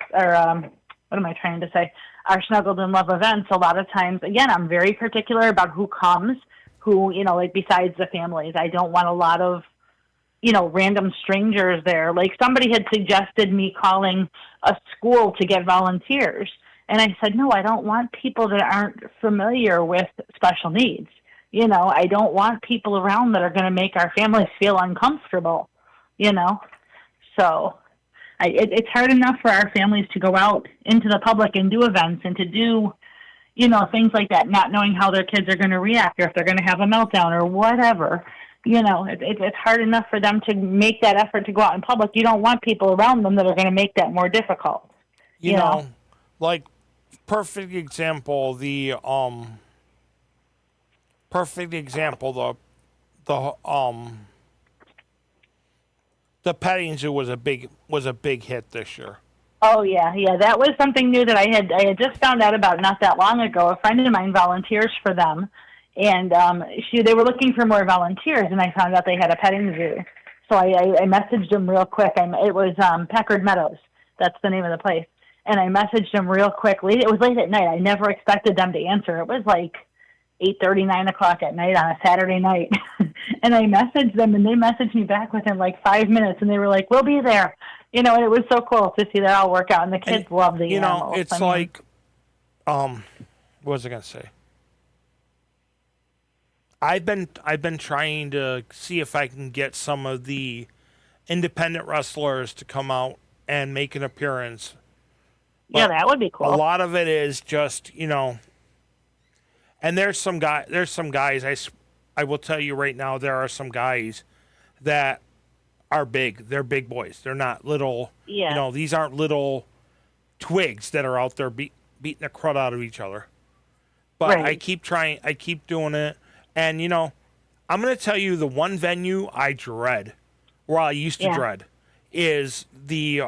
am I trying to say? Our Snuggled in Love events, a lot of times, again, I'm very particular about who comes, like besides the families. I don't want a lot of, random strangers there. Like somebody had suggested me calling a school to get volunteers. And I said, no, I don't want people that aren't familiar with special needs. I don't want people around that are going to make our families feel uncomfortable, So it's hard enough for our families to go out into the public and do events and to do, things like that, not knowing how their kids are going to react or if they're going to have a meltdown or whatever. It's hard enough for them to make that effort to go out in public. You don't want people around them that are going to make that more difficult. You know, like perfect example, the petting zoo was a big hit this year. Oh yeah, that was something new that I had just found out about not that long ago. A friend of mine volunteers for them, and they were looking for more volunteers, and I found out they had a petting zoo. So I messaged them real quick. It was Packard Meadows. That's the name of the place. And I messaged them real quick. It was late at night. I never expected them to answer. It was like 8:30, 9 o'clock at night on a Saturday night. And I messaged them, and they messaged me back within like 5 minutes, and they were like, we'll be there. And it was so cool to see that all work out, and the kids love the animals. It's like, what was I going to say? I've been trying to see if I can get some of the independent wrestlers to come out and make an appearance. But yeah, that would be cool. A lot of it is just, and there's some guys, I will tell you right now, there are some guys that are big. They're big boys. They're not little, these aren't little twigs that are out there beating the crud out of each other. But right. I keep doing it. And, I'm going to tell you the one venue I dread, or I used to dread, is the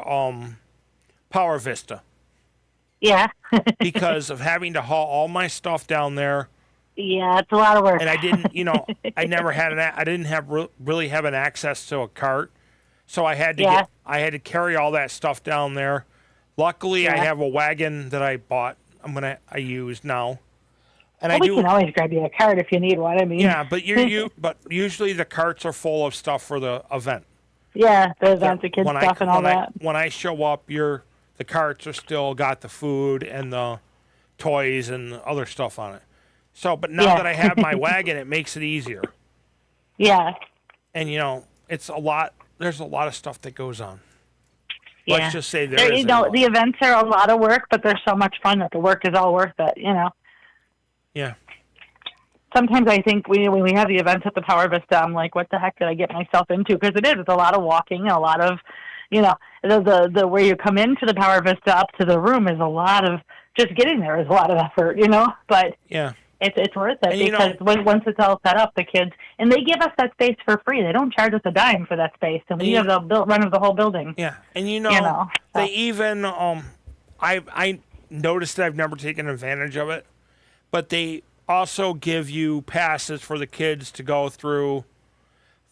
Power Vista. Yeah. Because of having to haul all my stuff down there. Yeah, it's a lot of work. And I didn't, I never had I didn't have really have an access to a cart, so I had to carry all that stuff down there. Luckily, I have a wagon that I bought. I use now. And we can always grab you a cart if you need one. I mean, yeah, but but usually the carts are full of stuff for the event. Yeah, the event, the kids stuff, and all that. When I show up, the carts are still got the food and the toys and other stuff on it. So, but now that I have my wagon, it makes it easier. Yeah. And it's a lot. There's a lot of stuff that goes on. Yeah. Let's just say the events are a lot of work, but they're so much fun that the work is all worth it. Yeah. Sometimes I think when we have the events at the Power Vista, I'm like, what the heck did I get myself into? Because it's a lot of walking and a lot of, the where you come into the Power Vista up to the room is a lot of, just getting there is a lot of effort, But yeah, it's worth it because once it's all set up, the kids, and they give us that space for free. They don't charge us a dime for that space, and we have the run of the whole building. Yeah, and they even I noticed that I've never taken advantage of it, but they also give you passes for the kids to go through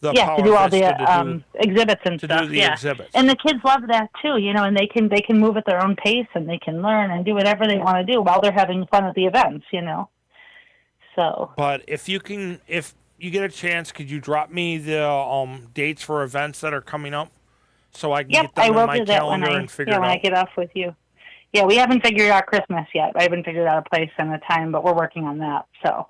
the Power to do all Vista the exhibits and stuff. To do the exhibits. And the kids love that too, and they can move at their own pace and they can learn and do whatever they want to do while they're having fun at the events, So. But if you get a chance, could you drop me the dates for events that are coming up, so I can get them on my calendar and figure it out? When I get off with you. Yeah, we haven't figured out Christmas yet. I haven't figured out a place and a time, but we're working on that. So,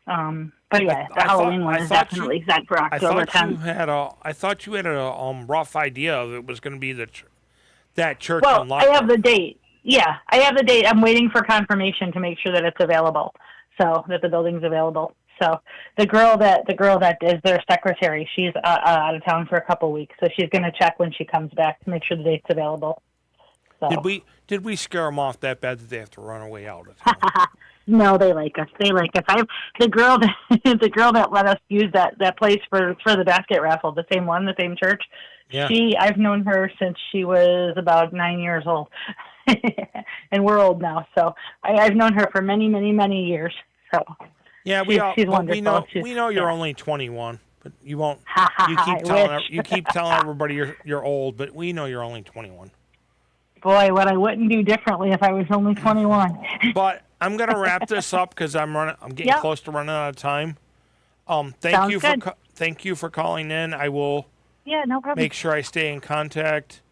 but yeah, the Halloween one is definitely set for October 10th. I thought you had a rough idea of it was going to be that church Well, in I have Lockhart. the date. Yeah, I have the date. I'm waiting for confirmation to make sure that it's available, so that the building's available. So the girl that is their secretary, she's out of town for a couple weeks, so she's going to check when she comes back to make sure the date's available. So. Did we scare them off that bad that they have to run away out of town? No, they like us. They like us. The girl that let us use that place for the basket raffle, the same church. Yeah. I've known her since she was about 9 years old, and we're old now. So I've known her for many, many, many years. So yeah, she's wonderful. We know you're only 21, but you won't. You keep telling everybody you're old, but we know you're only 21. Boy, what I wouldn't do differently if I was only 21. But I'm gonna wrap this up because I'm getting close to running out of time. Thank you for calling in. I will. Yeah, no problem. Make sure I stay in contact,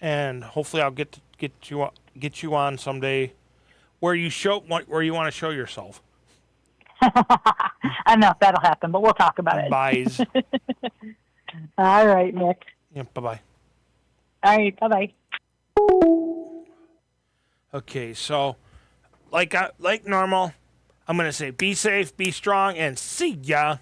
and hopefully I'll get you on someday where you want to show yourself. I know that'll happen, but we'll talk about it. Buys. All right, Nick. Yeah. Bye. All right. Bye. Okay, so like normal, I'm gonna say be safe, be strong, and see ya.